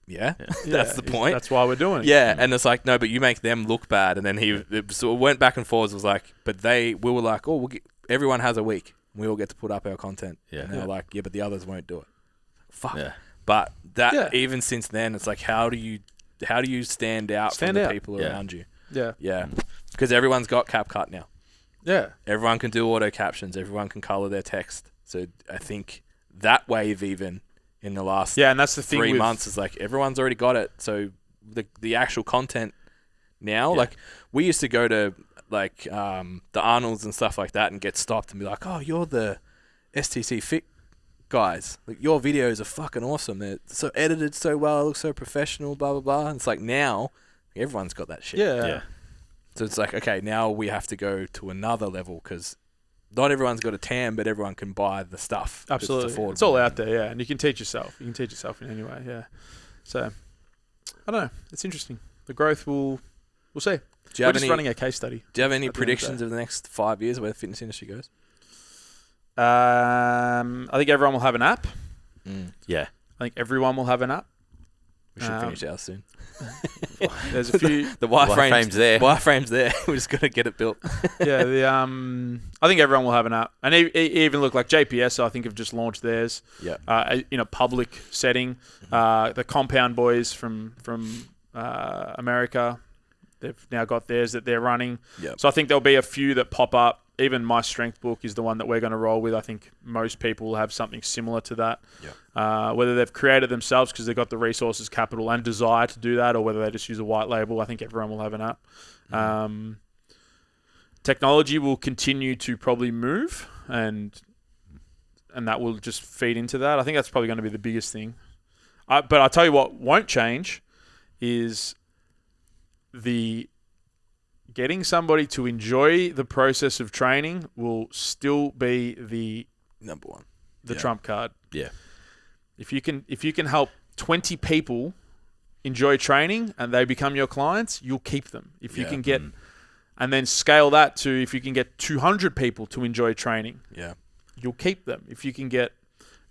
yeah. That's the point. That's why we're doing it. Yeah, and it's like, no, but you make them look bad. And then it sort of went back and forth. It was like, but we were like, oh, everyone has a week. We all get to put up our content. Yeah. And they were like, yeah, but the others won't do it. Fuck. Yeah. But even since then, it's like, how do you stand out from the people around you? Yeah. Yeah. Because everyone's got CapCut now. Yeah. Everyone can do auto captions. Everyone can color their text. So I think that wave even in the last and that's the thing 3 months is like everyone's already got it. So the actual content now, like we used to go to like the Arnolds and stuff like that and get stopped and be like, oh, you're the STCfit guys. Like your videos are fucking awesome. They're so edited so well. It looks so professional, blah, blah, blah. And it's like now everyone's got that shit. Yeah. So it's like, okay, now we have to go to another level because not everyone's got a TAM, but everyone can buy the stuff. Absolutely. It's all out there, yeah. And you can teach yourself. You can teach yourself in any way, yeah. So, I don't know. It's interesting. The growth we'll see. We're just running a case study. Do you have any predictions of the next 5 years where the fitness industry goes? I think everyone will have an app. Yeah. I think everyone will have an app. We should finish ours soon. There's a few. The wireframe's there. Wireframe's there. We just got to get it built. Yeah. I think everyone will have an app, and even look like JPS. I think have just launched theirs. Yeah. In a public setting. The Compound Boys from America, they've now got theirs that they're running. Yeah. So I think there'll be a few that pop up. Even My Strength Book is the one that we're going to roll with. I think most people will have something similar to that. Yeah. Whether they've created themselves because they've got the resources, capital, and desire to do that, or whether they just use a white label, I think everyone will have an app. Technology will continue to probably move, and that will just feed into that. I think that's probably going to be the biggest thing. But I'll tell you what won't change is getting somebody to enjoy the process of training will still be the number one, the trump card. Yeah. If you can help 20 people enjoy training and they become your clients, you'll keep them. If you can get, and then scale that to if you can get 200 people to enjoy training, you'll keep them. If you can get,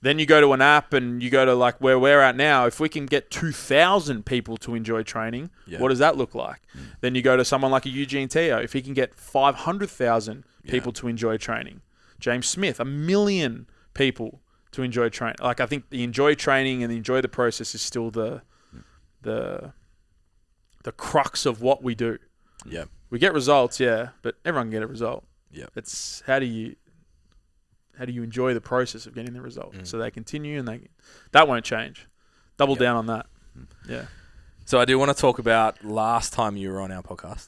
then you go to an app and you go to like where we're at now. If we can get 2,000 people to enjoy training, what does that look like? Then you go to someone like a Eugene Teo. If he can get 500,000 people to enjoy training, James Smith, 1 million people to enjoy training. Like I think the enjoy training and the enjoy the process is still the crux of what we do. Yeah, we get results, but everyone can get a result. Yeah, it's how do you enjoy the process of getting the result? So they continue and that won't change. Double down on that. Yeah. So I do want to talk about last time you were on our podcast.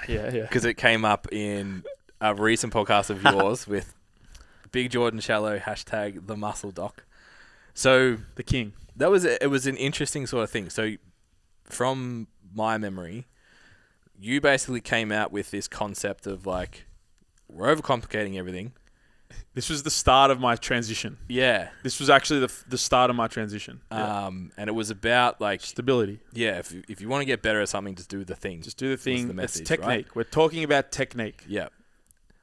Yeah. Because it came up in a recent podcast of yours with Big Jordan Shallow, # the muscle doc. So the king. It was an interesting sort of thing. So from my memory, you basically came out with this concept of like, we're overcomplicating everything. This was the start of my transition. Yeah. This was actually the start of my transition. And it was about like stability. Yeah. If you want to get better at something, just do the thing. Just do the thing. The message, it's technique. Right? We're talking about technique. Yeah.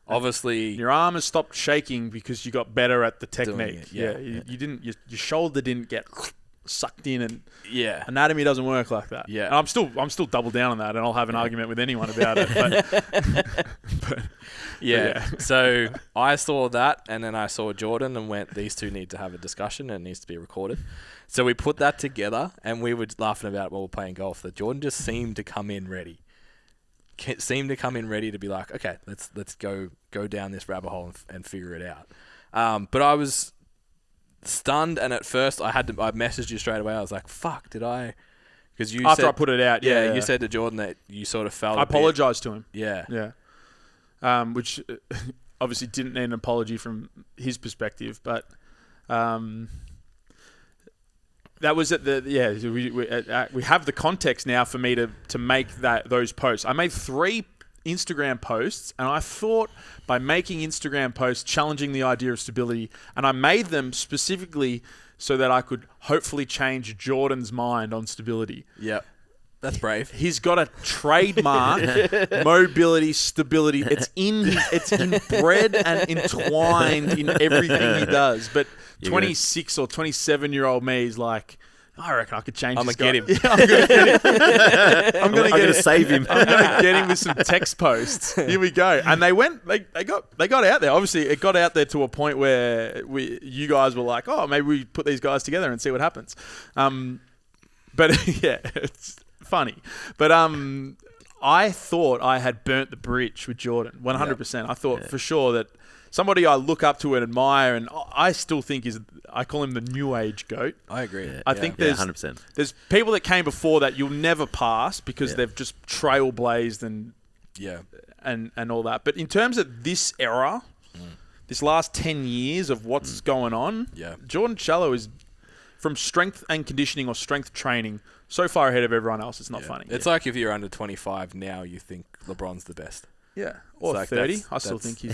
Obviously, your arm has stopped shaking because you got better at the technique. You didn't. Your shoulder didn't get sucked in, and anatomy doesn't work like that. Yeah. And I'm still double down on that, and I'll have an argument with anyone about it. But yeah. So I saw that, and then I saw Jordan, and went, these two need to have a discussion, and it needs to be recorded. So we put that together, and we were laughing about it while we were playing golf. That Jordan just seemed to come in ready. To be like, okay, let's go down this rabbit hole and figure it out. But I was stunned, and at first I messaged you straight away. I was like, fuck, did I? Because you after said, I put it out, yeah, you said to Jordan that you sort of felt. I apologized to him. Yeah. Which obviously didn't need an apology from his perspective, but that was at the we have the context now for me to make those posts. I made 3 Instagram posts, and I thought by making Instagram posts challenging the idea of stability, and I made them specifically so that I could hopefully change Jordan's mind on stability. Yep. That's brave. He's got a trademark mobility, stability. It's inbred and entwined in everything he does. But 26 or 27-year-old me is like, I reckon I could change this guy. I'm going to get him. Yeah, I'm going to get him. I'm going to save him. I'm going to get him with some text posts. Here we go. And they got out there. Obviously, it got out there to a point where you guys were like, oh, maybe we put these guys together and see what happens. But yeah, it's funny. But I thought I had burnt the bridge with Jordan 100%. I thought for sure that somebody I look up to and admire, and I still think I call him the new age GOAT. I agree. I think there's 100%. There's people that came before that you'll never pass because they've just trailblazed and all that. But in terms of this era, this last 10 years of what's going on, Jordan Shallow is, from strength and conditioning or strength training, so far ahead of everyone else. It's not funny. It's like if you're under 25 now, you think LeBron's the best. Yeah, or like 30. I still think he's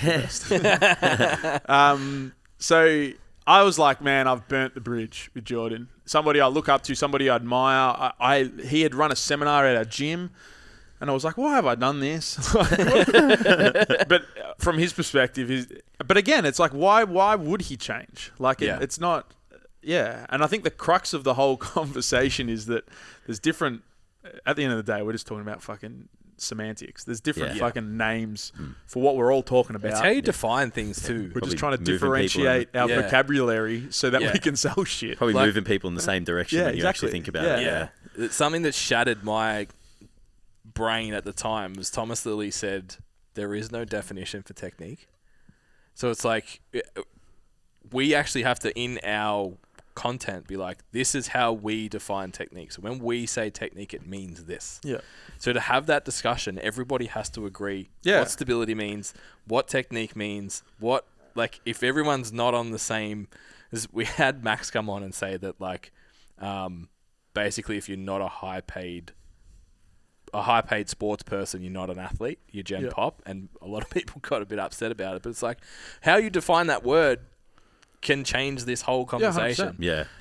the best. So I was like, man, I've burnt the bridge with Jordan. Somebody I look up to, somebody I admire. He had run a seminar at our gym, and I was like, why have I done this? But from his perspective, but again, it's like, why would he change? Like, it's not. Yeah, and I think the crux of the whole conversation is that there's different. At the end of the day, we're just talking about fucking semantics. There's different fucking names for what we're all talking about. It's how you define things too. We're just trying to differentiate our vocabulary so that we can sell shit. Probably moving people in the same direction when you actually think about it. Yeah. It's something that shattered my brain at the time was Thomas Lilly said, there is no definition for technique. So it's like, we actually have to, in our content, be like, this is how we define technique. So when we say technique, it means this. Yeah. So to have that discussion, everybody has to agree what stability means, what technique means, if everyone's not on the same. We had Max come on and say that basically if you're not a high paid sports person, you're not an athlete, you're Gen Pop, and a lot of people got a bit upset about it. But it's like, how you define that word can change this whole conversation.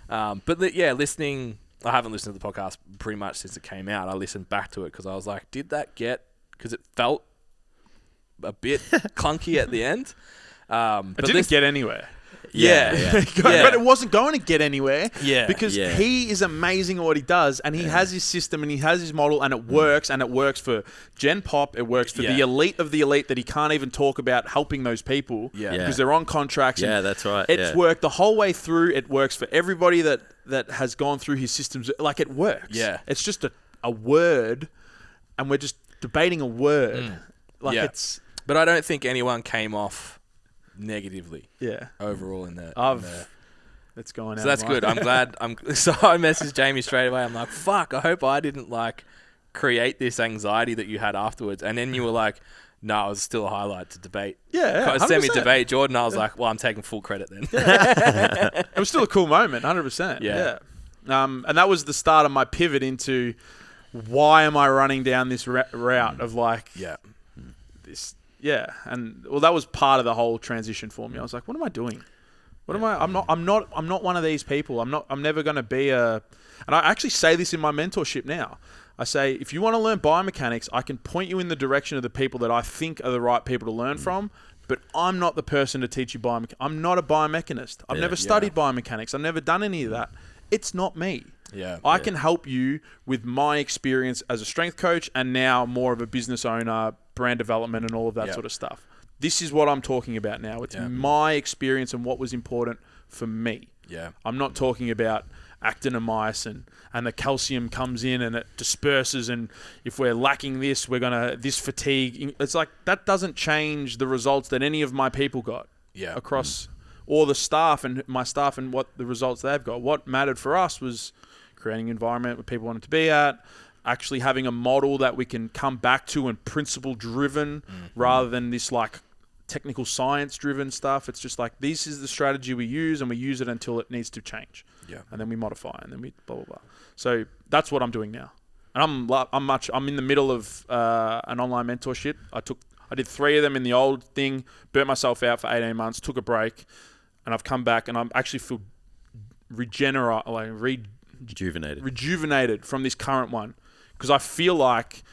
But listening, I haven't listened to the podcast pretty much since it came out. I listened back to it because I was like, because it felt a bit clunky at the end. It didn't get anywhere. But it wasn't going to get anywhere because Yeah. he is amazing at what he does, and he has his system and he has his model, and it works, and it works for Gen Pop, it works for the elite of the elite that he can't even talk about helping those people because they're on contracts. Yeah, that's right. It's worked the whole way through. It works for everybody that has gone through his systems. Like, it works. Yeah. It's just a word, and we're just debating a word. It's... But I don't think anyone came off negatively overall in the it's going out. So that's good. I'm glad. So I messaged Jamie straight away. I'm like, fuck, I hope I didn't create this anxiety that you had afterwards. And then you were like, no, it was still a highlight to debate. Semi-debate Jordan. I was like, well, I'm taking full credit then. It was still a cool moment, 100%. Yeah. And that was the start of my pivot into why am I running down this route of this. Yeah, and that was part of the whole transition for me. I was like, what am I doing? What am I? I'm not one of these people. I'm never going to be and I actually say this in my mentorship now. I say, if you want to learn biomechanics, I can point you in the direction of the people that I think are the right people to learn from, but I'm not the person to teach you biomechanics. I'm not a biomechanist. I've never studied biomechanics. I've never done any of that. It's not me. I can help you with my experience as a strength coach and now more of a business owner, brand development and all of that sort of stuff. This is what I'm talking about now. It's my experience and what was important for me. I'm not talking about actinomycin and the calcium comes in and it disperses, and if we're lacking this, we're going to this fatigue. It's like that doesn't change the results that any of my people got across or the staff and my staff and what the results they've got. What mattered for us was creating an environment where people want to be at, actually having a model that we can come back to and principle driven rather than this like technical science driven stuff. It's just like, this is the strategy we use and we use it until it needs to change. Yeah. And then we modify and then we blah, blah, blah. So that's what I'm doing now. And I'm in the middle of an online mentorship. I did 3 of them in the old thing, burnt myself out for 18 months, took a break, and I've come back and I actually feel rejuvenated from this current one, because I feel like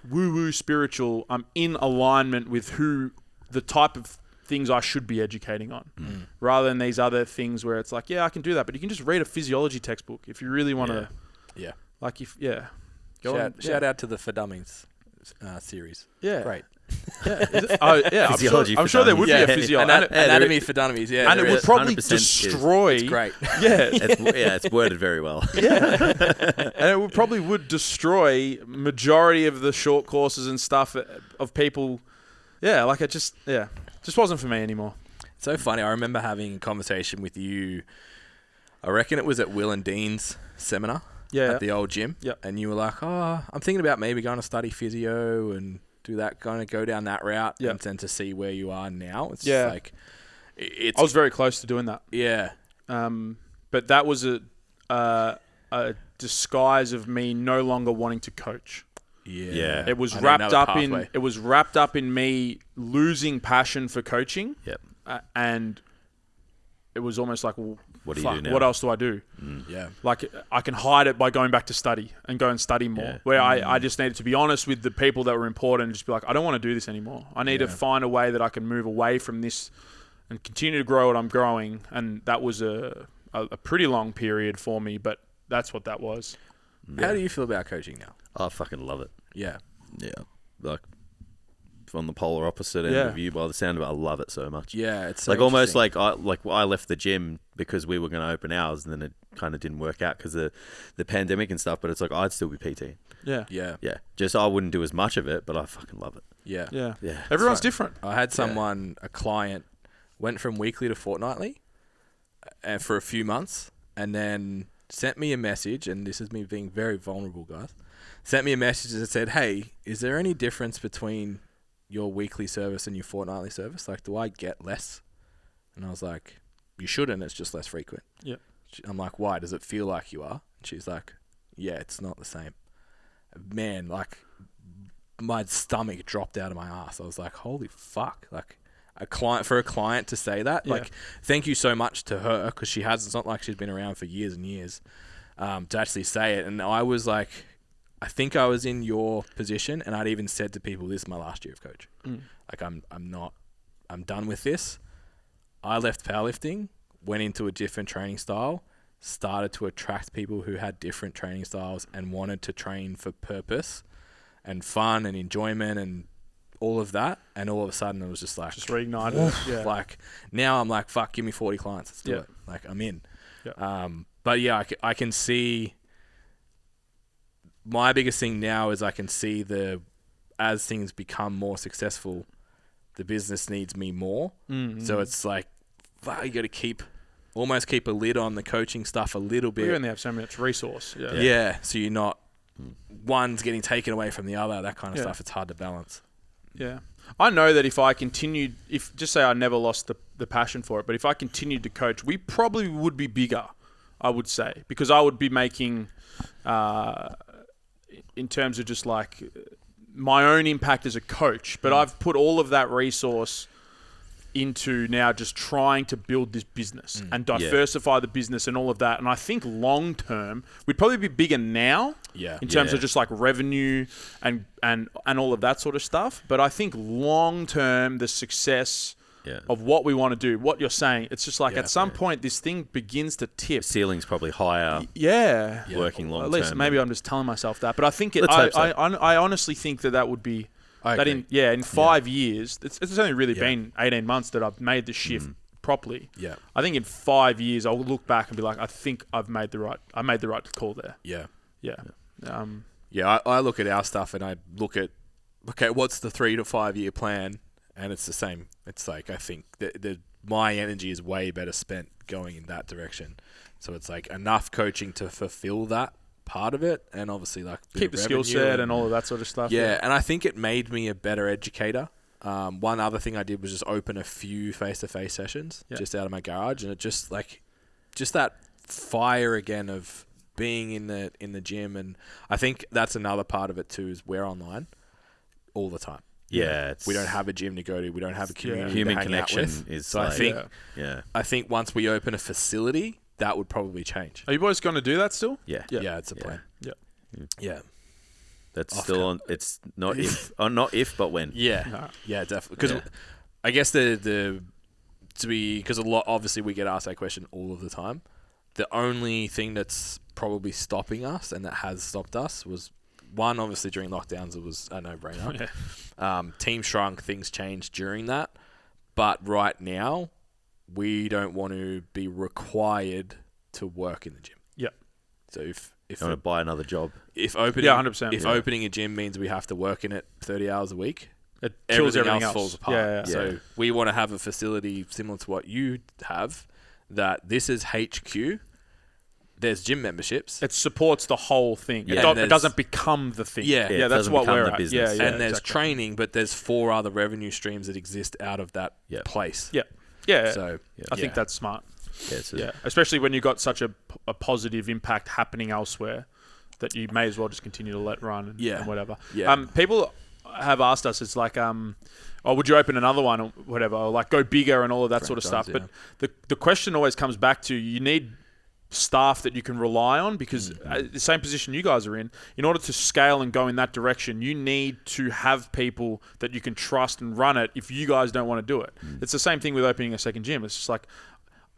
woo-woo spiritual, I'm in alignment with the type of things I should be educating on, rather than these other things where it's like, yeah, I can do that, but you can just read a physiology textbook if you really want to. Yeah. Like Shout out to the For Dummies series. Yeah. Great. Yeah. I'm sure there would be a physiology. Anatomy for Dummies. Yeah. And it would probably 100% destroy. It's great. Yeah. It's worded very well. Yeah. And it probably would destroy majority of the short courses and stuff of people. Yeah. Like it just wasn't for me anymore. So funny. I remember having a conversation with you. I reckon it was at Will and Dean's seminar. Yeah. At the old gym. Yep. And you were like, oh, I'm thinking about maybe going to study physio and do that, going to go down that route. Yep. And then to see where you are now. It's Yeah. just like, I was very close to doing that. Yeah. But that was a disguise of me no longer wanting to coach. Yeah. It was wrapped up in me losing passion for coaching. Yep. And it was almost like, well, what do you do now? What else do I do? Yeah. Like I can hide it by going back to study and go and study more. Yeah. Where I just needed to be honest with the people that were important and just be like, I don't want to do this anymore. I need to find a way that I can move away from this and continue to grow what I'm growing. And that was a pretty long period for me, but that's what that was. How do you feel about coaching now? I fucking love it. Yeah. Yeah. Like, on the polar opposite end of you, by the sound of it, I love it so much. Yeah, it's so like almost like I left the gym because we were going to open ours, and then it kind of didn't work out because of the pandemic and stuff. But it's like I'd still be PT. Yeah. Yeah. Yeah. Just I wouldn't do as much of it, but I fucking love it. Yeah. Yeah. Yeah. Everyone's different. I had someone, a client, went from weekly to fortnightly for a few months, and then sent me a message, and this is me being very vulnerable, guys. Sent me a message that said, hey, is there any difference between your weekly service and your fortnightly service? Like, do I get less? And I was like, you shouldn't, it's just less frequent. Yeah. I'm like, why? Does it feel like you are? And she's like, yeah, it's not the same. Man, like, my stomach dropped out of my ass. I was like, holy fuck. Like, a client to say that, like, thank you so much to her, because it's not like she's been around for years and years, to actually say it. And I was like, I think I was in your position, and I'd even said to people, this is my last year of coach. Like, I'm done with this. I left powerlifting, went into a different training style, started to attract people who had different training styles and wanted to train for purpose and fun and enjoyment and all of that. And all of a sudden it was just like, reignited. Yeah. Like, now I'm like, fuck, give me 40 clients. Let's do it. Like, I'm in. Yeah. But yeah, I can see. My biggest thing now is I can see as things become more successful, the business needs me more. Mm-hmm. So it's like, you got to keep a lid on the coaching stuff a little bit. You only have so much resource. Yeah. Yeah. So you're not, one's getting taken away from the other, that kind of stuff. It's hard to balance. Yeah. I know that if I continued, just say I never lost the passion for it, but if I continued to coach, we probably would be bigger, I would say, because I would be making, in terms of just like my own impact as a coach, but I've put all of that resource into now just trying to build this business and diversify the business and all of that. And I think long term, we'd probably be bigger now in terms of just like revenue and all of that sort of stuff. But I think long term, the success of what we want to do, what you're saying, it's just like at some point this thing begins to tip. The ceiling's probably higher. Working long term. At least maybe I'm just telling myself that, but I think I honestly think that would be that in 5 years. It's only really been 18 months that I've made the shift properly. Yeah, I think in 5 years I'll look back and be like, I think I made the right call there. I look at our stuff and I look at, okay, what's the 3 to 5 year plan? And it's the same. It's like, I think the my energy is way better spent going in that direction. So it's like enough coaching to fulfill that part of it, and obviously like keep the skill set and all of that sort of stuff. Yeah, and I think it made me a better educator. One other thing I did was just open a few face-to-face sessions just out of my garage, and it just that fire again of being in the gym. And I think that's another part of it too, is we're online all the time. Yeah, we don't have a gym to go to. We don't have a community human to hang connection out with. is So like, I think once we open a facility, that would probably change. Are you boys going to do that still? Yeah, it's a plan. Yeah. That's still on. It's not if, or not if, but when. Yeah, definitely. Because I guess because a lot, obviously we get asked that question all of the time. The only thing that's probably stopping us, and that has stopped us, was one, obviously during lockdowns, it was a no-brainer. Team shrunk, things changed during that. But right now, we don't want to be required to work in the gym. Yep. So if you want to buy another job, if opening 100%. If opening a gym means we have to work in it 30 hours a week, it kills everything else falls apart. Yeah. So we want to have a facility similar to what you have, that this is HQ. There's gym memberships. It supports the whole thing. Yeah. It doesn't become the thing. Yeah, that's what we're at. Business. And there's training, but there's 4 other revenue streams that exist out of that place. Yeah. So I think that's smart. Yeah, Especially when you've got such a positive impact happening elsewhere, that you may as well just continue to let run and whatever. Yeah. People have asked us, it's like, would you open another one or whatever, or like go bigger and all of that sort of stuff. Yeah. But the question always comes back to, you need staff that you can rely on, because the same position you guys are in order to scale and go in that direction, you need to have people that you can trust and run it if you guys don't want to do it. It's the same thing with opening a second gym. It's just like,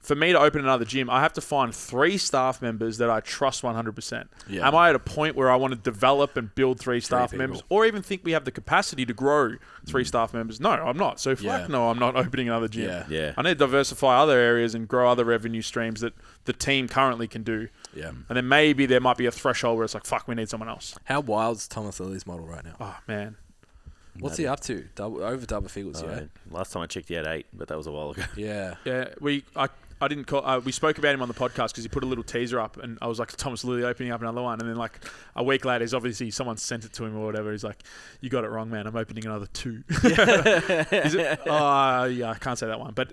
for me to open another gym, I have to find 3 staff members that I trust 100%. Yeah. Am I at a point where I want to develop and build 3 staff members, or even think we have the capacity to grow 3 staff members? No, I'm not. So no, I'm not opening another gym. Yeah. I need to diversify other areas and grow other revenue streams that the team currently can do. Yeah. And then maybe there might be a threshold where it's like, fuck, we need someone else. How wild's Thomas Lilly's model right now? Oh, man. What's he up to? Over double figures, Last time I checked, he had 8, but that was a while ago. Yeah, I didn't call. We spoke about him on the podcast because he put a little teaser up, and I was like, Thomas Lilly opening up another one, and then like a week later, he's obviously someone sent it to him or whatever. He's like, "You got it wrong, man. I'm opening another 2." I can't say that one, but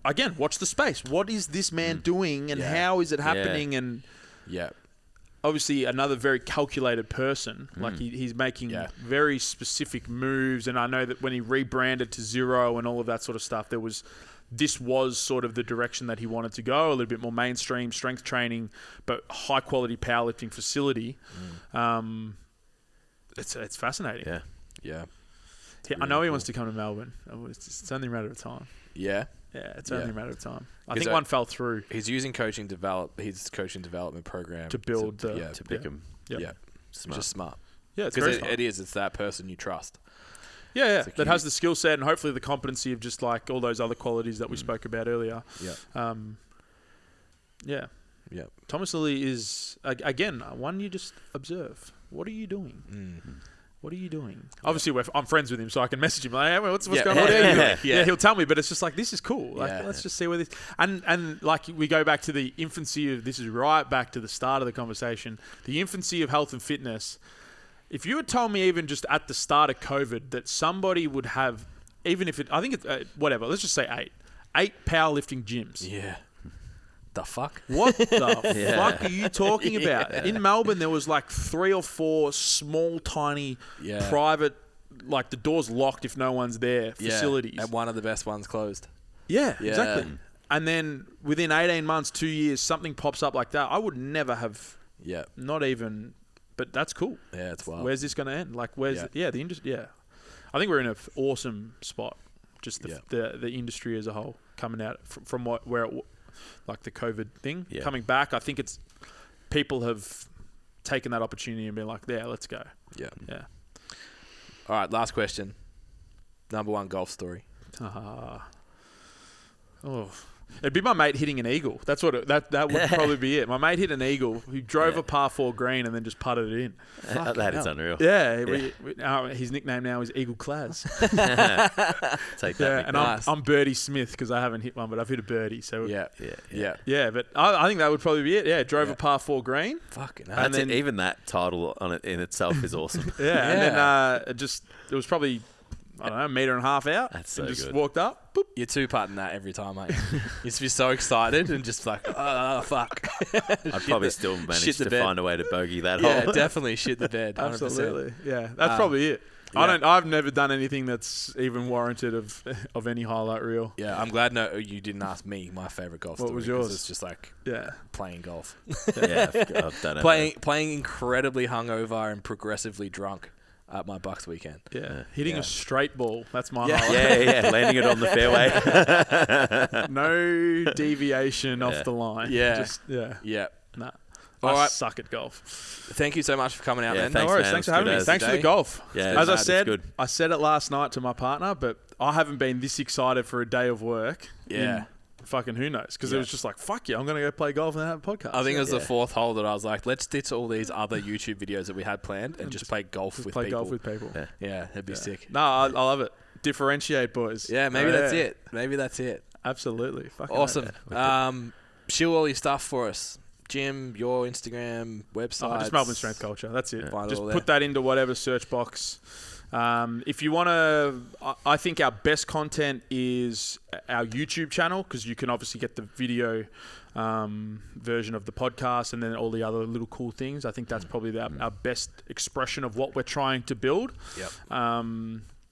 again, watch the space. What is this man doing, and how is it happening? And obviously another very calculated person. Like he's making very specific moves, and I know that when he rebranded to Zero and all of that sort of stuff, this was sort of the direction that he wanted to go, a little bit more mainstream strength training, but high quality powerlifting facility. It's fascinating. Yeah. I know he wants to come to Melbourne. It's only a matter of time. Yeah. Yeah, it's only a matter of time. I think one fell through. He's using his coaching development program to build to pick him. Yeah, smart. Just smart. Yeah, it's because it's that person you trust. Yeah, that has the skill set and hopefully the competency of just like all those other qualities that we spoke about earlier. Yeah. Thomas Lilly is again one you just observe. What are you doing? What are you doing? Obviously, I'm friends with him, so I can message him like, "Hey, what's going on?" What are you doing? Yeah, he'll tell me, but it's just like, this is cool. Like, let's just see where this. And like we go back to the infancy of this, is right back to the start of the conversation. The infancy of health and fitness. If you had told me even just at the start of COVID that somebody would have, even if I think it's whatever, let's just say 8 powerlifting gyms. Yeah. The fuck? What the fuck are you talking about? In Melbourne, there was like 3 or 4 small, tiny, private, like the door's locked if no one's there, facilities. And one of the best ones closed. Yeah, exactly. And then within 18 months, 2 years, something pops up like that. I would never have, not even, but that's cool. Yeah, it's wild. Where's this going to end? Like, where's the industry? Yeah. I think we're in an awesome spot. Just the industry as a whole coming out from where it like the COVID thing coming back. I think it's people have taken that opportunity and been like, let's go. Yeah. All right, last question. Number 1 golf story. It'd be my mate hitting an eagle. That's what that would probably be it. My mate hit an eagle. He drove a par 4 green and then just putted it in. That is unreal. Yeah, his nickname now is Eagle Claz. Take that. Yeah, and I'm Birdie Smith because I haven't hit one, but I've hit a birdie. So yeah. But I think that would probably be it. Yeah, drove a par 4 green. Fucking hell. And then even that title on it in itself is awesome. And then it was probably, I don't know, a metre and a half out. That's so and just good. walked up. Boop. You're two-putting that every time, mate. You used to be so excited and just like, oh, fuck. I'd probably still manage to find a way to bogey that hole. Yeah, definitely shit the bed. 100%. Absolutely. Yeah, that's probably it. Yeah. I've never done anything that's even warranted of any highlight reel. Yeah, I'm glad you didn't ask me my favourite golf story. What was yours? It's just like playing golf. I've done it. Playing incredibly hungover and progressively drunk at my Bucks weekend. Yeah. Hitting a straight ball. That's my highlight. Yeah. Landing it on the fairway. No deviation off the line. Yeah. Nah. All right. Suck at golf. Thank you so much for coming out, man. Thanks, no worries. man. Thanks for having me. Thanks for the golf. Yeah, as I good. said it last night to my partner, but I haven't been this excited for a day of work. Yeah. Fucking who knows? Because it was just like, fuck yeah, I'm going to go play golf and have a podcast. I think it was the fourth hole that I was like, let's ditch all these other YouTube videos that we had planned and just play golf with people. Golf with people. Yeah, that'd be sick. No, I love it. Differentiate, boys. Yeah, maybe that's it. Maybe that's it. Absolutely. Fucking awesome. Shill all your stuff for us. Jim, your Instagram, website. Just Melbourne Strength Culture. That's it. Yeah. Just put that into whatever search box. If you want to, I think our best content is our YouTube channel because you can obviously get the video version of the podcast and then all the other little cool things. I think that's probably our best expression of what we're trying to build. Yep.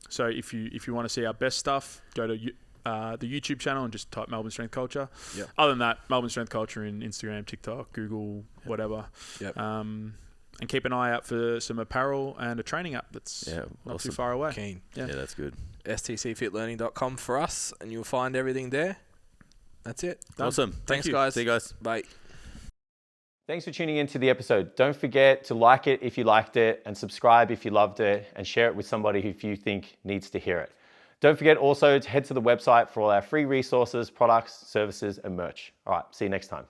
So if you want to see our best stuff, go to the YouTube channel and just type Melbourne Strength Culture. Yep. Other than that, Melbourne Strength Culture in Instagram, TikTok, Google, whatever. Yep. And keep an eye out for some apparel and a training app that's not too far away. Keen. Yeah, that's good. STCfitlearning.com for us, and you'll find everything there. That's it. Done. Awesome. Thanks, guys. See you guys. Bye. Thanks for tuning into the episode. Don't forget to like it if you liked it and subscribe if you loved it and share it with somebody who you think needs to hear it. Don't forget also to head to the website for all our free resources, products, services, and merch. All right, see you next time.